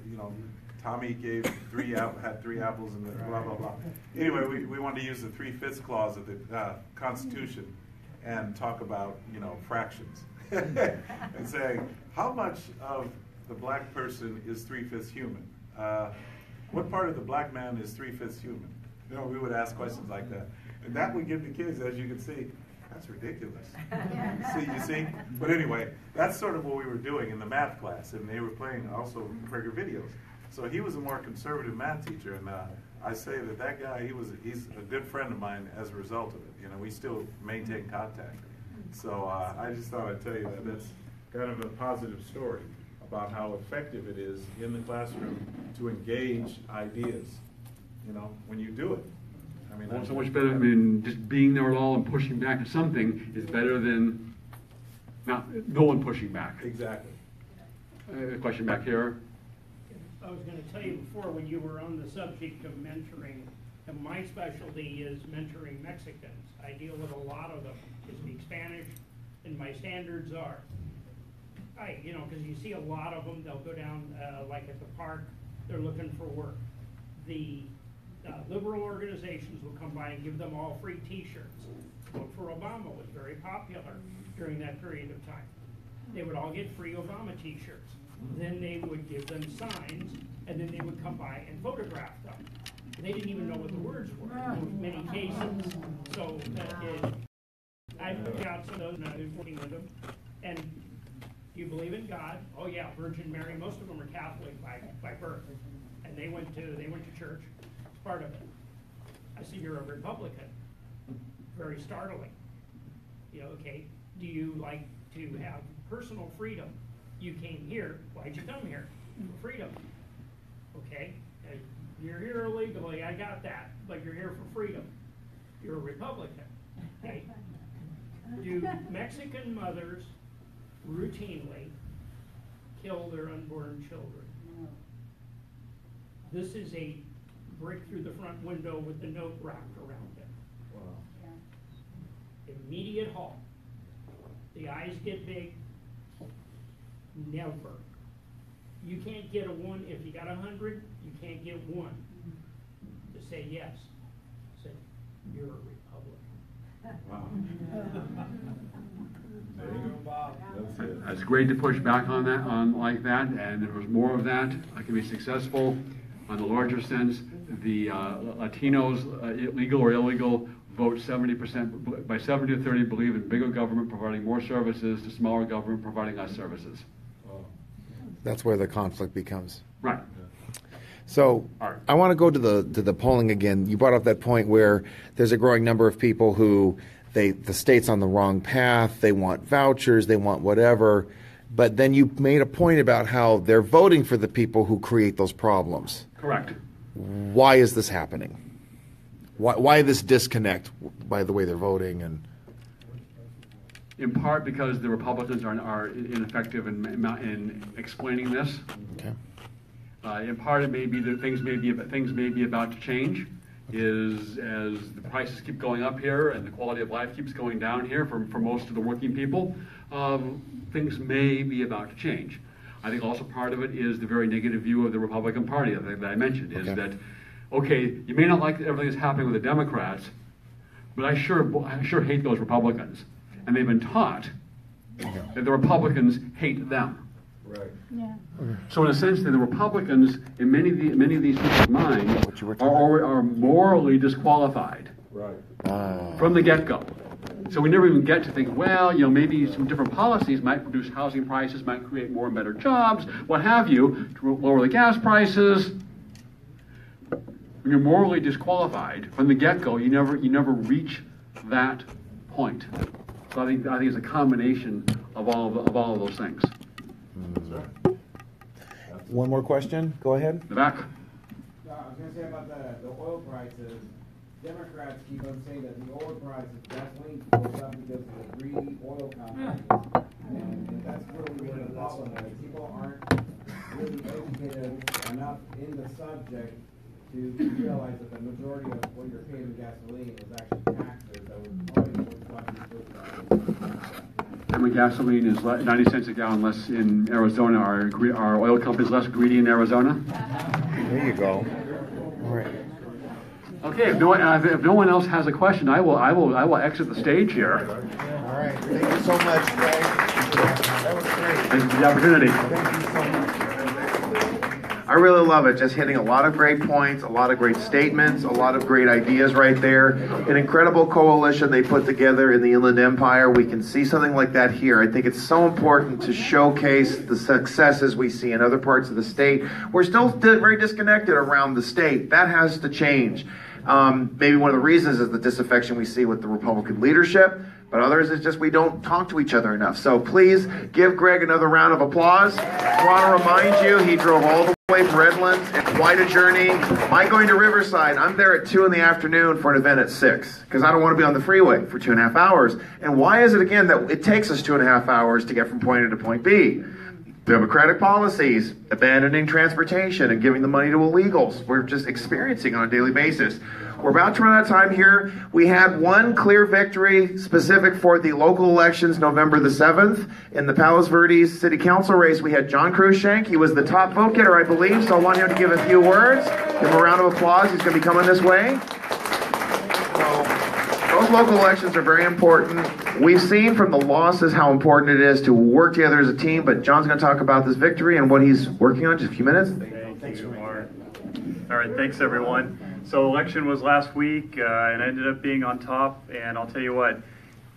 you know. Tommy had 3 apples and blah, blah, blah. Anyway, we wanted to use the 3/5 clause of the Constitution and talk about, you know, fractions. And saying, how much of the black person is 3/5 human? What part of the black man is 3/5 human? You know, we would ask questions like that. And that would give the kids, as you can see, that's ridiculous. You see? But anyway, that's sort of what we were doing in the math class, and they were playing also Prager videos. So he was a more conservative math teacher, and I say that guy, he's a good friend of mine as a result of it. You know, we still maintain contact. So I just thought I'd tell you that that's kind of a positive story about how effective it is in the classroom to engage ideas, you know, when you do it. I mean, Well, so much better. I mean, just being there at all and pushing back at something is better than no one pushing back. Exactly. A question back here. I was going to tell you before, when you were on the subject of mentoring, and my specialty is mentoring Mexicans. I deal with a lot of them who speak Spanish, and my standards are, you know, because you see a lot of them, they'll go down, like at the park, they're looking for work. The liberal organizations will come by and give them all free T-shirts. Vote for Obama was very popular during that period of time. They would all get free Obama T-shirts. Then they would give them signs, and then they would come by and photograph them. They didn't even know what the words were in many cases. So I took out some of those, and I was working with them. And do you believe in God? Oh yeah, Virgin Mary. Most of them are Catholic by birth, and they went to church. It's part of it. I said, you're a Republican. Very startling. You know, okay. Do you like to have personal freedom? You came here, why'd you come here? For freedom. Okay, you're here illegally, I got that, but you're here for freedom. You're a Republican. Okay? Do Mexican mothers routinely kill their unborn children? This is a brick through the front window with the note wrapped around it. Wow. Immediate halt. The eyes get big. Never. You can't get a 1 if you got 100. You can't get 1 to say yes. Say you're a Republican. Wow. There you go, Bob. That's it. It's great to push back on that, like that, and if there's more of that, I can be successful. On the larger sense, the Latinos, legal or illegal, vote 70%, by 70 to 30, believe in bigger government providing more services to smaller government providing less services. That's where the conflict becomes. Right. So I want to go to the polling again. You brought up that point where there's a growing number of people who the state's on the wrong path. They want vouchers. They want whatever. But then you made a point about how they're voting for the people who create those problems. Correct. Why is this happening? Why this disconnect by the way they're voting? And in part because the Republicans are ineffective in explaining this. okay. In part, it may be that things may be about to change, is as the prices keep going up here and the quality of life keeps going down here for most of the working people, things may be about to change. I think also part of it is the very negative view of the Republican Party that I mentioned, is that, okay, you may not like everything that's happening with the Democrats, but I sure hate those Republicans. And they've been taught that the Republicans hate them. Right. Yeah. So in a sense, the Republicans, in many of these people's minds, are morally disqualified from the get-go. So we never even get to think, well, maybe some different policies might produce housing prices, might create more and better jobs, what have you, to lower the gas prices. When you're morally disqualified from the get-go, you never reach that point. So I think it's a combination of all of those things. One more question. Go ahead. The back. I was going to say about the oil prices. Democrats keep on saying that the oil prices, gasoline goes up because of the greedy oil companies, and that's really where the problem is. People aren't really educated enough in the subject to realize that the majority of what you're paying in gasoline is actually taxes that would probably And when gasoline is 90 cents a gallon less in Arizona, are oil companies less greedy in Arizona? There you go. All right. Okay, if no one else has a question, I will exit the stage here. All right. Thank you so much, Greg. That was great. Thank you for the opportunity. Thank you so much. I really love it. Just hitting a lot of great points, a lot of great statements, a lot of great ideas right there. An incredible coalition they put together in the Inland Empire. We can see something like that here. I think it's so important to showcase the successes we see in other parts of the state. We're still very disconnected around the state. That has to change. Maybe one of the reasons is the disaffection we see with the Republican leadership, but others is just we don't talk to each other enough. So please give Greg another round of applause. I want to remind you, he drove all the way from Redlands, and quite a journey. My going to Riverside, I'm there at 2 in the afternoon for an event at 6, because I don't want to be on the freeway for 2.5 hours. And why is it, again, that it takes us 2.5 hours to get from point A to point B? Democratic policies, abandoning transportation and giving the money to illegals. We're just experiencing on a daily basis. We're about to run out of time here. We had one clear victory specific for the local elections November the 7th. In the Palos Verdes City Council race, we had John Cruikshank. He was the top vote getter, I believe, so I want him to give a few words. Give him a round of applause. He's going to be coming this way. Those local elections are very important. We've seen from the losses how important it is to work together as a team, but John's going to talk about this victory and what he's working on. Just a few minutes. Thank you, Mark. All right, thanks everyone. So election was last week, and I ended up being on top, and I'll tell you what,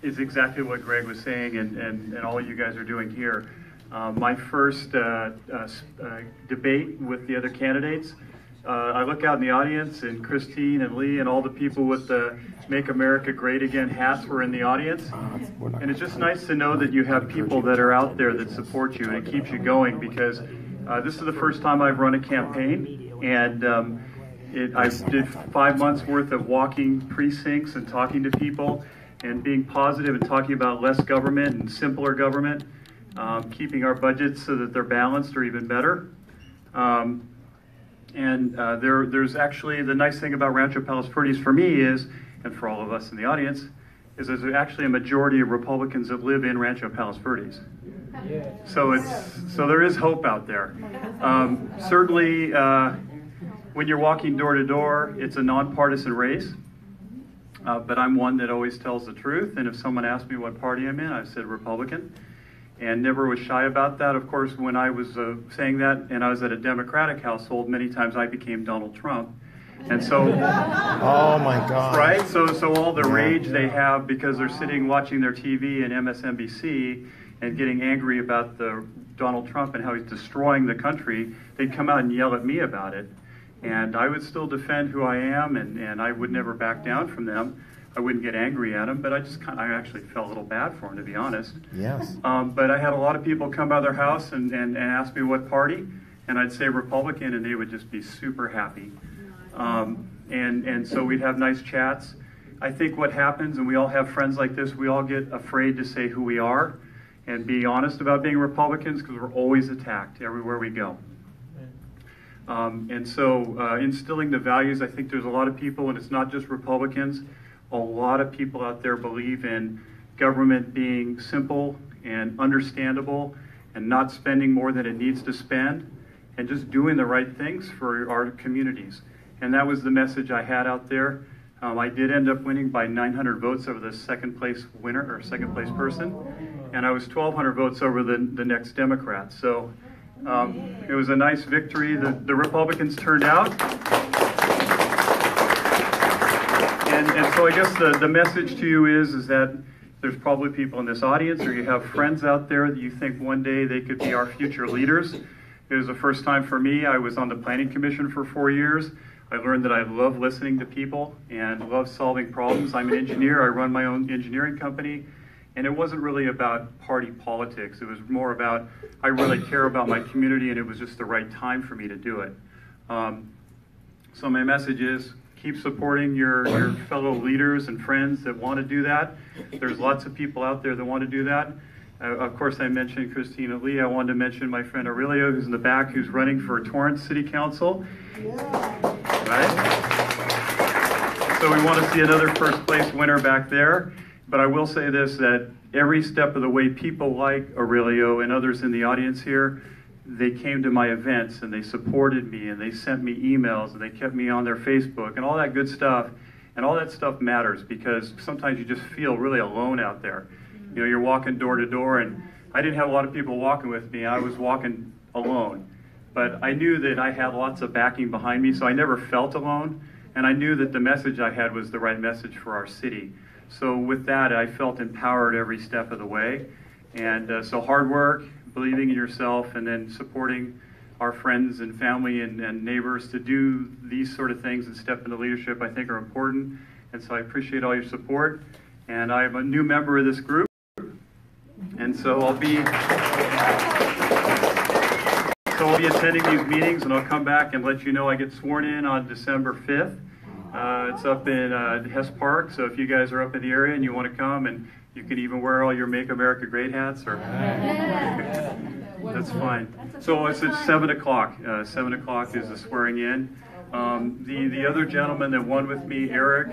is exactly what Greg was saying and all you guys are doing here. My first debate with the other candidates, I look out in the audience, and Christine and Lee and all the people with the Make America Great Again hats were in the audience. And it's just nice to know that you have people that are out there that support you, and it keeps you going, because this is the first time I've run a campaign, and I did 5 months worth of walking precincts and talking to people and being positive and talking about less government and simpler government, keeping our budgets so that they're balanced or even better. There's actually, the nice thing about Rancho Palos Verdes for me is, and for all of us in the audience, is there's actually a majority of Republicans that live in Rancho Palos Verdes. So there is hope out there. Certainly, when you're walking door to door, it's a nonpartisan race. But I'm one that always tells the truth. And if someone asked me what party I'm in, I said Republican. And never was shy about that. Of course, when I was saying that, and I was at a Democratic household, many times I became Donald Trump. And so, oh my God! Right? So all the rage they have because they're sitting watching their TV and MSNBC and getting angry about the Donald Trump and how he's destroying the country, they'd come out and yell at me about it. And I would still defend who I am, and I would never back down from them. I wouldn't get angry at them, but I actually felt a little bad for them, to be honest. Yes. But I had a lot of people come by their house and ask me what party, and I'd say Republican, and they would just be super happy. And so we'd have nice chats. I think what happens, and we all have friends like this, we all get afraid to say who we are and be honest about being Republicans because we're always attacked everywhere we go. And so instilling the values, I think there's a lot of people, and it's not just Republicans, a lot of people out there believe in government being simple and understandable and not spending more than it needs to spend and just doing the right things for our communities. And that was the message I had out there. I did end up winning by 900 votes over the second place winner, or second place person, and I was 1,200 votes over the next Democrat. So it was a nice victory. The Republicans turned out. And so I guess the message to you is that there's probably people in this audience, or you have friends out there that you think one day they could be our future leaders. It was the first time for me. I was on the Planning Commission for 4 years. I learned that I love listening to people and love solving problems. I'm an engineer. I run my own engineering company. And it wasn't really about party politics. It was more about, I really care about my community, and it was just the right time for me to do it. So my message is, keep supporting your fellow leaders and friends that want to do that. There's lots of people out there that want to do that. Of course, I mentioned Christina Lee. I wanted to mention my friend Aurelio, who's in the back, who's running for Torrance City Council. Right? So we want to see another first place winner back there. But I will say this, that every step of the way, people like Aurelio and others in the audience here, they came to my events and they supported me and they sent me emails and they kept me on their Facebook and all that good stuff. And all that stuff matters, because sometimes you just feel really alone out there. You know, you're walking door to door, and I didn't have a lot of people walking with me. I was walking alone. But I knew that I had lots of backing behind me, so I never felt alone. And I knew that the message I had was the right message for our city. So with that, I felt empowered every step of the way. And so hard work, believing in yourself, and then supporting our friends and family and neighbors to do these sort of things and step into leadership, I think, are important. And so I appreciate all your support. And I'm a new member of this group. And so I'll be attending these meetings, and I'll come back and let you know I get sworn in on December 5th. It's up in Hess Park, so if you guys are up in the area and you want to come, and you can even wear all your Make America Great hats, or that's fine. So it's at 7 o'clock. 7 o'clock is the swearing in. The other gentleman that won with me, Eric,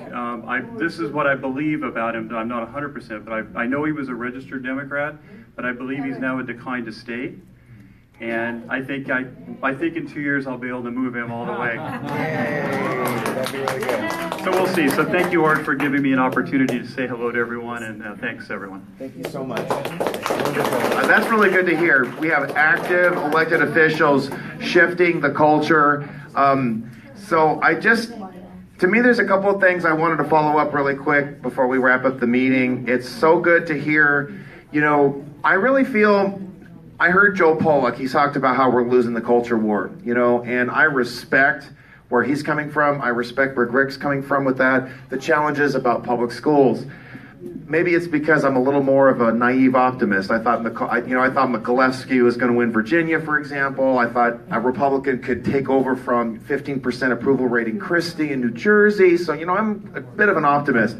this is what I believe about him. I'm not 100%, but I know he was a registered Democrat, but I believe he's now a declined to state. And I think in 2 years I'll be able to move him all the way. That'd be really good. So we'll see. So thank you, Art, for giving me an opportunity to say hello to everyone, and thanks, everyone. Thank you so much. That's really good to hear. We have active elected officials shifting the culture. To me, there's a couple of things I wanted to follow up really quick before we wrap up the meeting. It's so good to hear, I really feel, I heard Joe Pollack, he talked about how we're losing the culture war, and I respect where he's coming from. I respect where Greg's coming from with that, the challenges about public schools. Maybe it's because I'm a little more of a naive optimist. I thought Mikulewski was going to win Virginia, for example. I thought a Republican could take over from 15% approval rating Christie in New Jersey. So, I'm a bit of an optimist.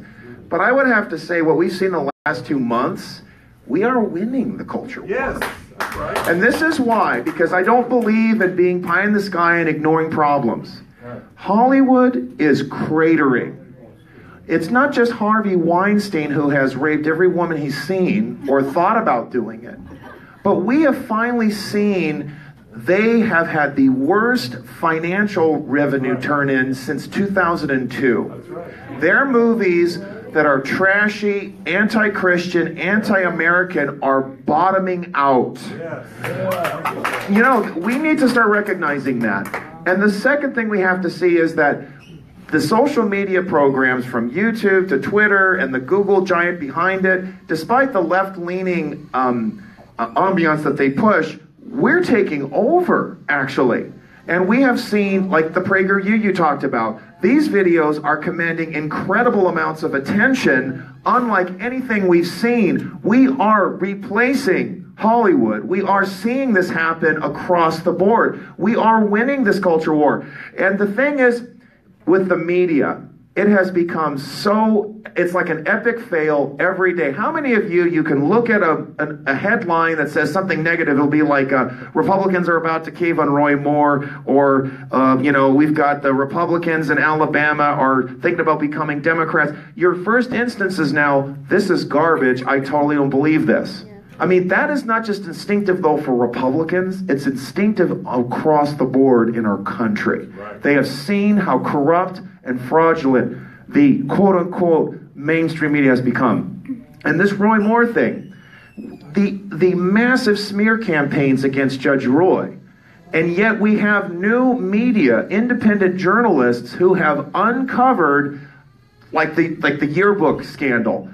But I would have to say what we've seen the last 2 months, we are winning the culture war. Yes, that's right. And this is why, because I don't believe in being pie in the sky and ignoring problems. Hollywood is cratering. It's not just Harvey Weinstein who has raped every woman he's seen or thought about doing it. But we have finally seen they have had the worst financial revenue turn-in since 2002. Their movies that are trashy, anti-Christian, anti-American are bottoming out. We need to start recognizing that. And the second thing we have to see is that the social media programs from YouTube to Twitter and the Google giant behind it, despite the left-leaning ambiance that they push, we're taking over, actually. And we have seen, like the PragerU you talked about, these videos are commanding incredible amounts of attention, unlike anything we've seen. We are replacing Hollywood. We are seeing this happen across the board. We are winning this culture war. And the thing is, with the media, it has become so, it's like an epic fail every day. How many of you can look at a headline that says something negative? It'll be like, Republicans are about to cave on Roy Moore, or, we've got the Republicans in Alabama are thinking about becoming Democrats. Your first instance is now, this is garbage, I totally don't believe this. I mean, that is not just instinctive, though, for Republicans. It's instinctive across the board in our country. Right. They have seen how corrupt and fraudulent the quote-unquote mainstream media has become. And this Roy Moore thing, the massive smear campaigns against Judge Roy, and yet we have new media, independent journalists who have uncovered, like the yearbook scandal,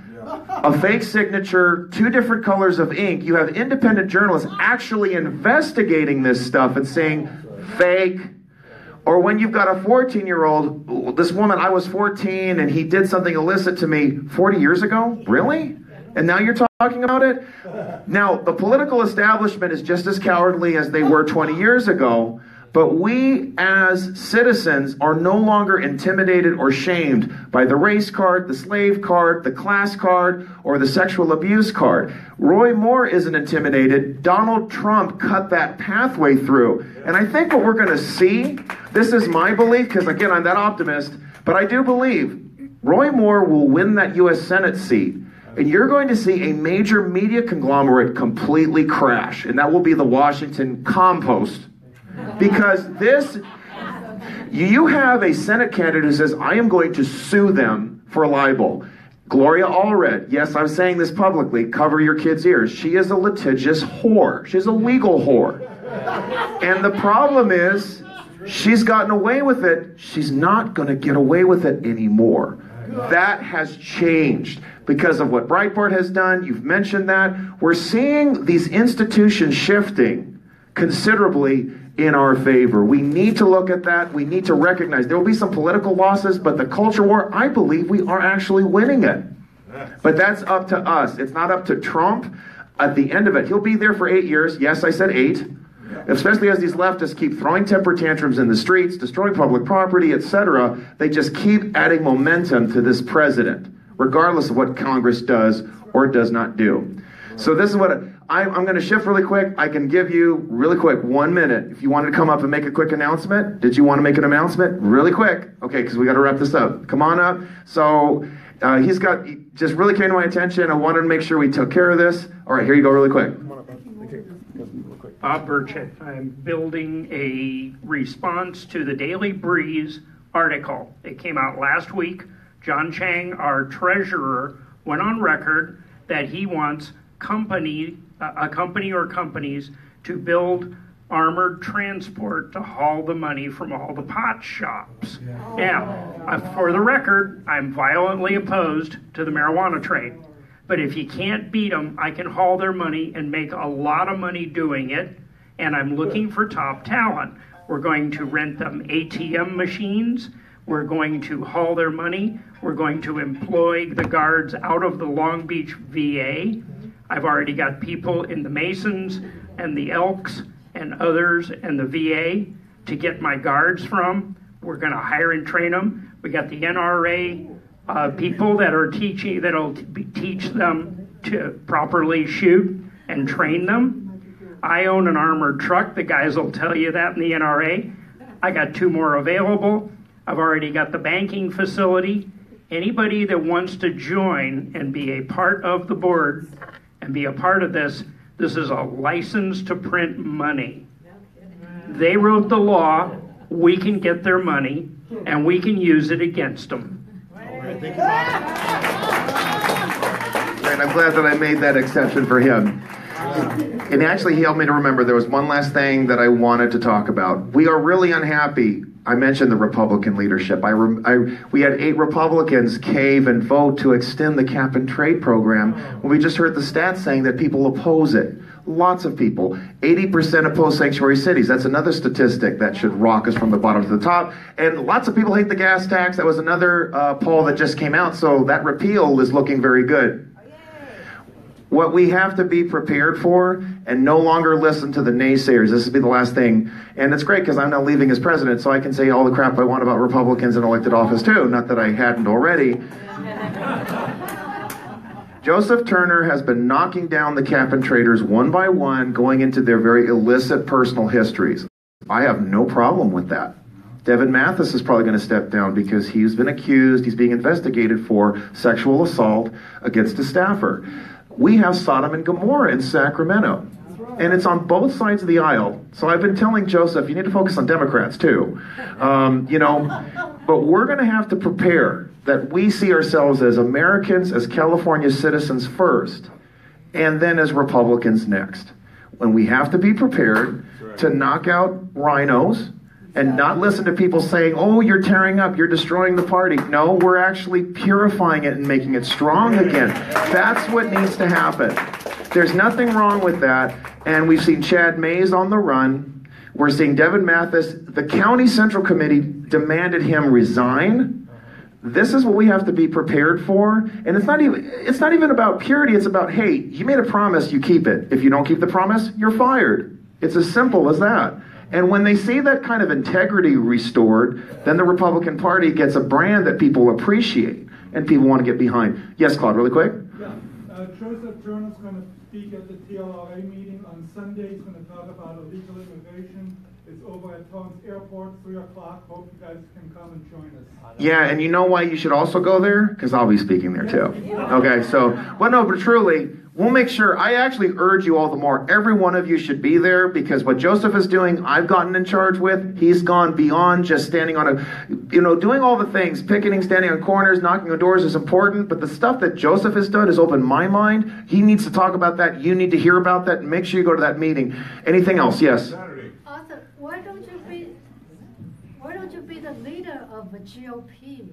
a fake signature, 2 different colors of ink. You have independent journalists actually investigating this stuff and saying fake. Or when you've got a 14-year-old, this woman, I was 14 and he did something illicit to me 40 years ago? Really? And now you're talking about it? Now, the political establishment is just as cowardly as they were 20 years ago. But we as citizens are no longer intimidated or shamed by the race card, the slave card, the class card, or the sexual abuse card. Roy Moore isn't intimidated. Donald Trump cut that pathway through. And I think what we're going to see, this is my belief, because again, I'm that optimist, but I do believe Roy Moore will win that U.S. Senate seat. And you're going to see a major media conglomerate completely crash. And that will be the Washington Compost. Because you have a Senate candidate who says, I am going to sue them for libel. Gloria Allred, yes, I'm saying this publicly, cover your kids' ears. She is a litigious whore. She's a legal whore. And the problem is, she's gotten away with it. She's not going to get away with it anymore. That has changed because of what Breitbart has done. You've mentioned that. We're seeing these institutions shifting considerably in our favor. We need to look at that. We need to recognize there will be some political losses, but the culture war, I believe we are actually winning it. But that's up to us. It's not up to Trump. At the end of it, he'll be there for 8 years. Yes, I said 8. Especially as these leftists keep throwing temper tantrums in the streets, destroying public property, etc. They just keep adding momentum to this president, regardless of what Congress does or does not do. So this is what I'm going to shift really quick. I can give you really quick 1 minute. If you wanted to come up and make a quick announcement. Did you want to make an announcement? Really quick. Okay, because we got to wrap this up. Come on up. So he just really came to my attention. I wanted to make sure we took care of this. All right, here you go really quick. Bob Burchett. I'm building a response to the Daily Breeze article. It came out last week. John Chang, our treasurer, went on record that he wants a company or companies to build armored transport to haul the money from all the pot shops. Now, for the record, I'm violently opposed to the marijuana trade. But if you can't beat them, I can haul their money and make a lot of money doing it. And I'm looking for top talent. We're going to rent them ATM machines. We're going to haul their money. We're going to employ the guards out of the Long Beach VA. I've already got people in the Masons and the Elks and others and the VA to get my guards from. We're going to hire and train them. We got the NRA people that are teaching, that'll teach them to properly shoot and train them. I own an armored truck. The guys will tell you that in the NRA. I got 2 more available. I've already got the banking facility. Anybody that wants to join and be a part of the board and be a part of this is a license to print money. They wrote the law. We can get their money, and we can use it against them. Thank you, and I'm glad that I made that exception for him. And actually, he helped me to remember there was one last thing that I wanted to talk about. We are really unhappy. I mentioned the Republican leadership. We had 8 Republicans cave and vote to extend the cap and trade program when we just heard the stats saying that people oppose it. Lots of people. 80% oppose sanctuary cities. That's another statistic that should rock us from the bottom to the top. And lots of people hate the gas tax. That was another poll that just came out. So that repeal is looking very good. what we have to be prepared for and no longer listen to the naysayers. This will be the last thing. And it's great because I'm now leaving as president, so I can say all the crap I want about Republicans in elected office too. Not that I hadn't already. Joseph Turner has been knocking down the cap and traders one by one, going into their very illicit personal histories. I have no problem with that. Devin Mathis is probably going to step down because he's been accused, he's being investigated for sexual assault against a staffer. We have Sodom and Gomorrah in Sacramento, and it's on both sides of the aisle. So I've been telling Joseph, you need to focus on Democrats too. But we're going to have to prepare that we see ourselves as Americans, as California citizens first, and then as Republicans next. When we have to be prepared to knock out rhinos and not listen to people saying, oh, you're tearing up, you're destroying the party. No, we're actually purifying it and making it strong again. That's what needs to happen. There's nothing wrong with that. And we've seen Chad Mays on the run. We're seeing Devin Mathis. The County Central Committee demanded him resign. This is what we have to be prepared for. And it's not even about purity. It's about, hey, you made a promise, you keep it. If you don't keep the promise, you're fired. It's as simple as that. And when they see that kind of integrity restored, then the Republican Party gets a brand that people appreciate and people want to get behind. Yes, Claude, really quick? Yeah. Joseph Turner's going to speak at the TLRA meeting on Sunday. He's going to talk about illegal immigration. It's over at Torrance Airport, 3 o'clock. Hope you guys can come and join us. Yeah, and you know why you should also go there? Because I'll be speaking there too. Okay, so, well, no, but truly, we'll make sure, I actually urge you all the more, every one of you should be there, because what Joseph is doing, I've gotten in charge with. He's gone beyond just standing on doing all the things. Picketing, standing on corners, knocking on doors is important, but the stuff that Joseph has done has opened my mind. He needs to talk about that. You need to hear about that. Make sure you go to that meeting. Anything else? Yes? Arthur, why don't you be the leader of the GOP?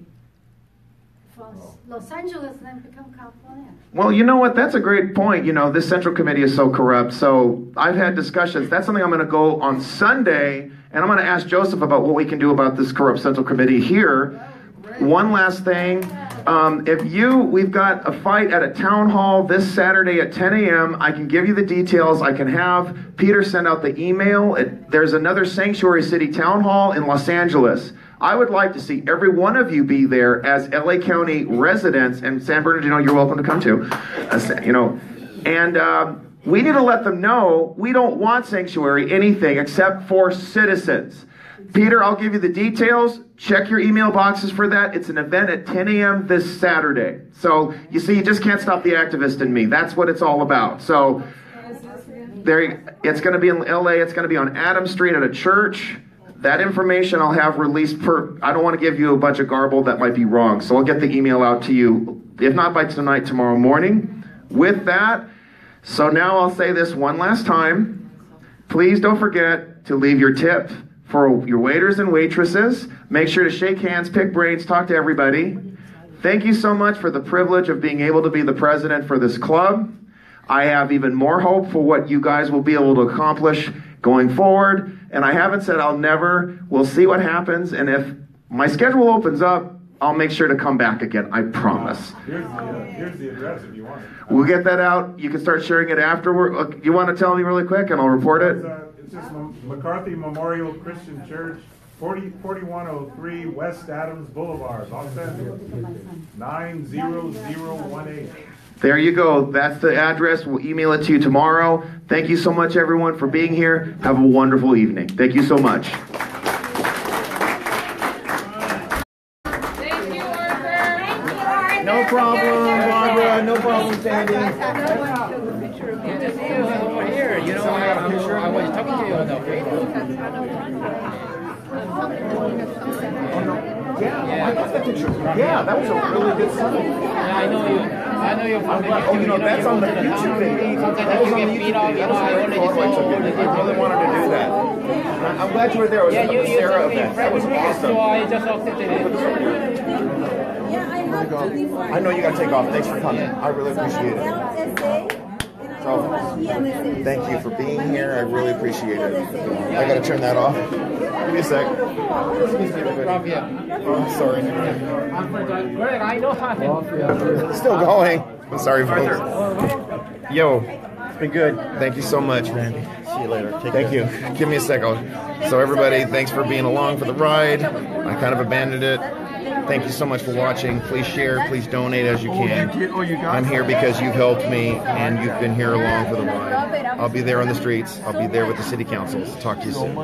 From Los Angeles and then become California. Well, you know what? That's a great point. This Central Committee is so corrupt. So I've had discussions. That's something I'm going to go on Sunday, and I'm going to ask Joseph about what we can do about this corrupt Central Committee here. One last thing. We've got a fight at a town hall this Saturday at 10 a.m. I can give you the details. I can have Peter send out the email. There's another Sanctuary City town hall in Los Angeles. I would like to see every one of you be there as LA County residents, and San Bernardino, you're welcome to come too. We need to let them know we don't want sanctuary anything except for citizens. Peter, I'll give you the details. Check your email boxes for that. It's an event at 10 a.m. this Saturday. So you see, you just can't stop the activist in me. That's what it's all about. So it's going to be in LA. It's going to be on Adams Street at a church. That information I'll have released I don't want to give you a bunch of garble that might be wrong. So I'll get the email out to you, if not by tonight, tomorrow morning. With that, so now I'll say this one last time. Please don't forget to leave your tip for your waiters and waitresses. Make sure to shake hands, pick brains, talk to everybody. Thank you so much for the privilege of being able to be the president for this club. I have even more hope for what you guys will be able to accomplish going forward. And I haven't said I'll never. We'll see what happens. And if my schedule opens up, I'll make sure to come back again. I promise. Here's the address if you want it. We'll get that out. You can start sharing it afterward. You want to tell me really quick and I'll report it? It's just McCarthy Memorial Christian Church, 4103 West Adams Boulevard, Los Angeles, 90018. There you go. That's the address. We'll email it to you tomorrow. Thank you so much, everyone, for being here. Have a wonderful evening. Thank you so much. Thank you, Arthur. No problem, Barbara. No problem, Sandy. Over here, I was talking to you on the Yeah, that was a really good song. Yeah, I know you. That's on the YouTube video. Sometimes you get beat up, I already I really wanted to do that. I'm glad you were there. It was Sarah event. That was awesome. So I just accepted it. I know you got to take off. Thanks for coming. I really appreciate it. So, thank you for being here. I really appreciate it. I got to turn that off. Give me a sec. Oh, sorry. Greg, I know how to. Still going. I'm sorry, folks. Yo. It's been good. Thank you so much, Randy. See you later. Take Thank care. you. Give me a sec. So everybody, thanks for being along for the ride. I kind of abandoned it. Thank you so much for watching. Please share. Please donate as you can. I'm here because you've helped me and you've been here along for the ride. I'll be there on the streets. I'll be there with the city councils. Talk to you soon.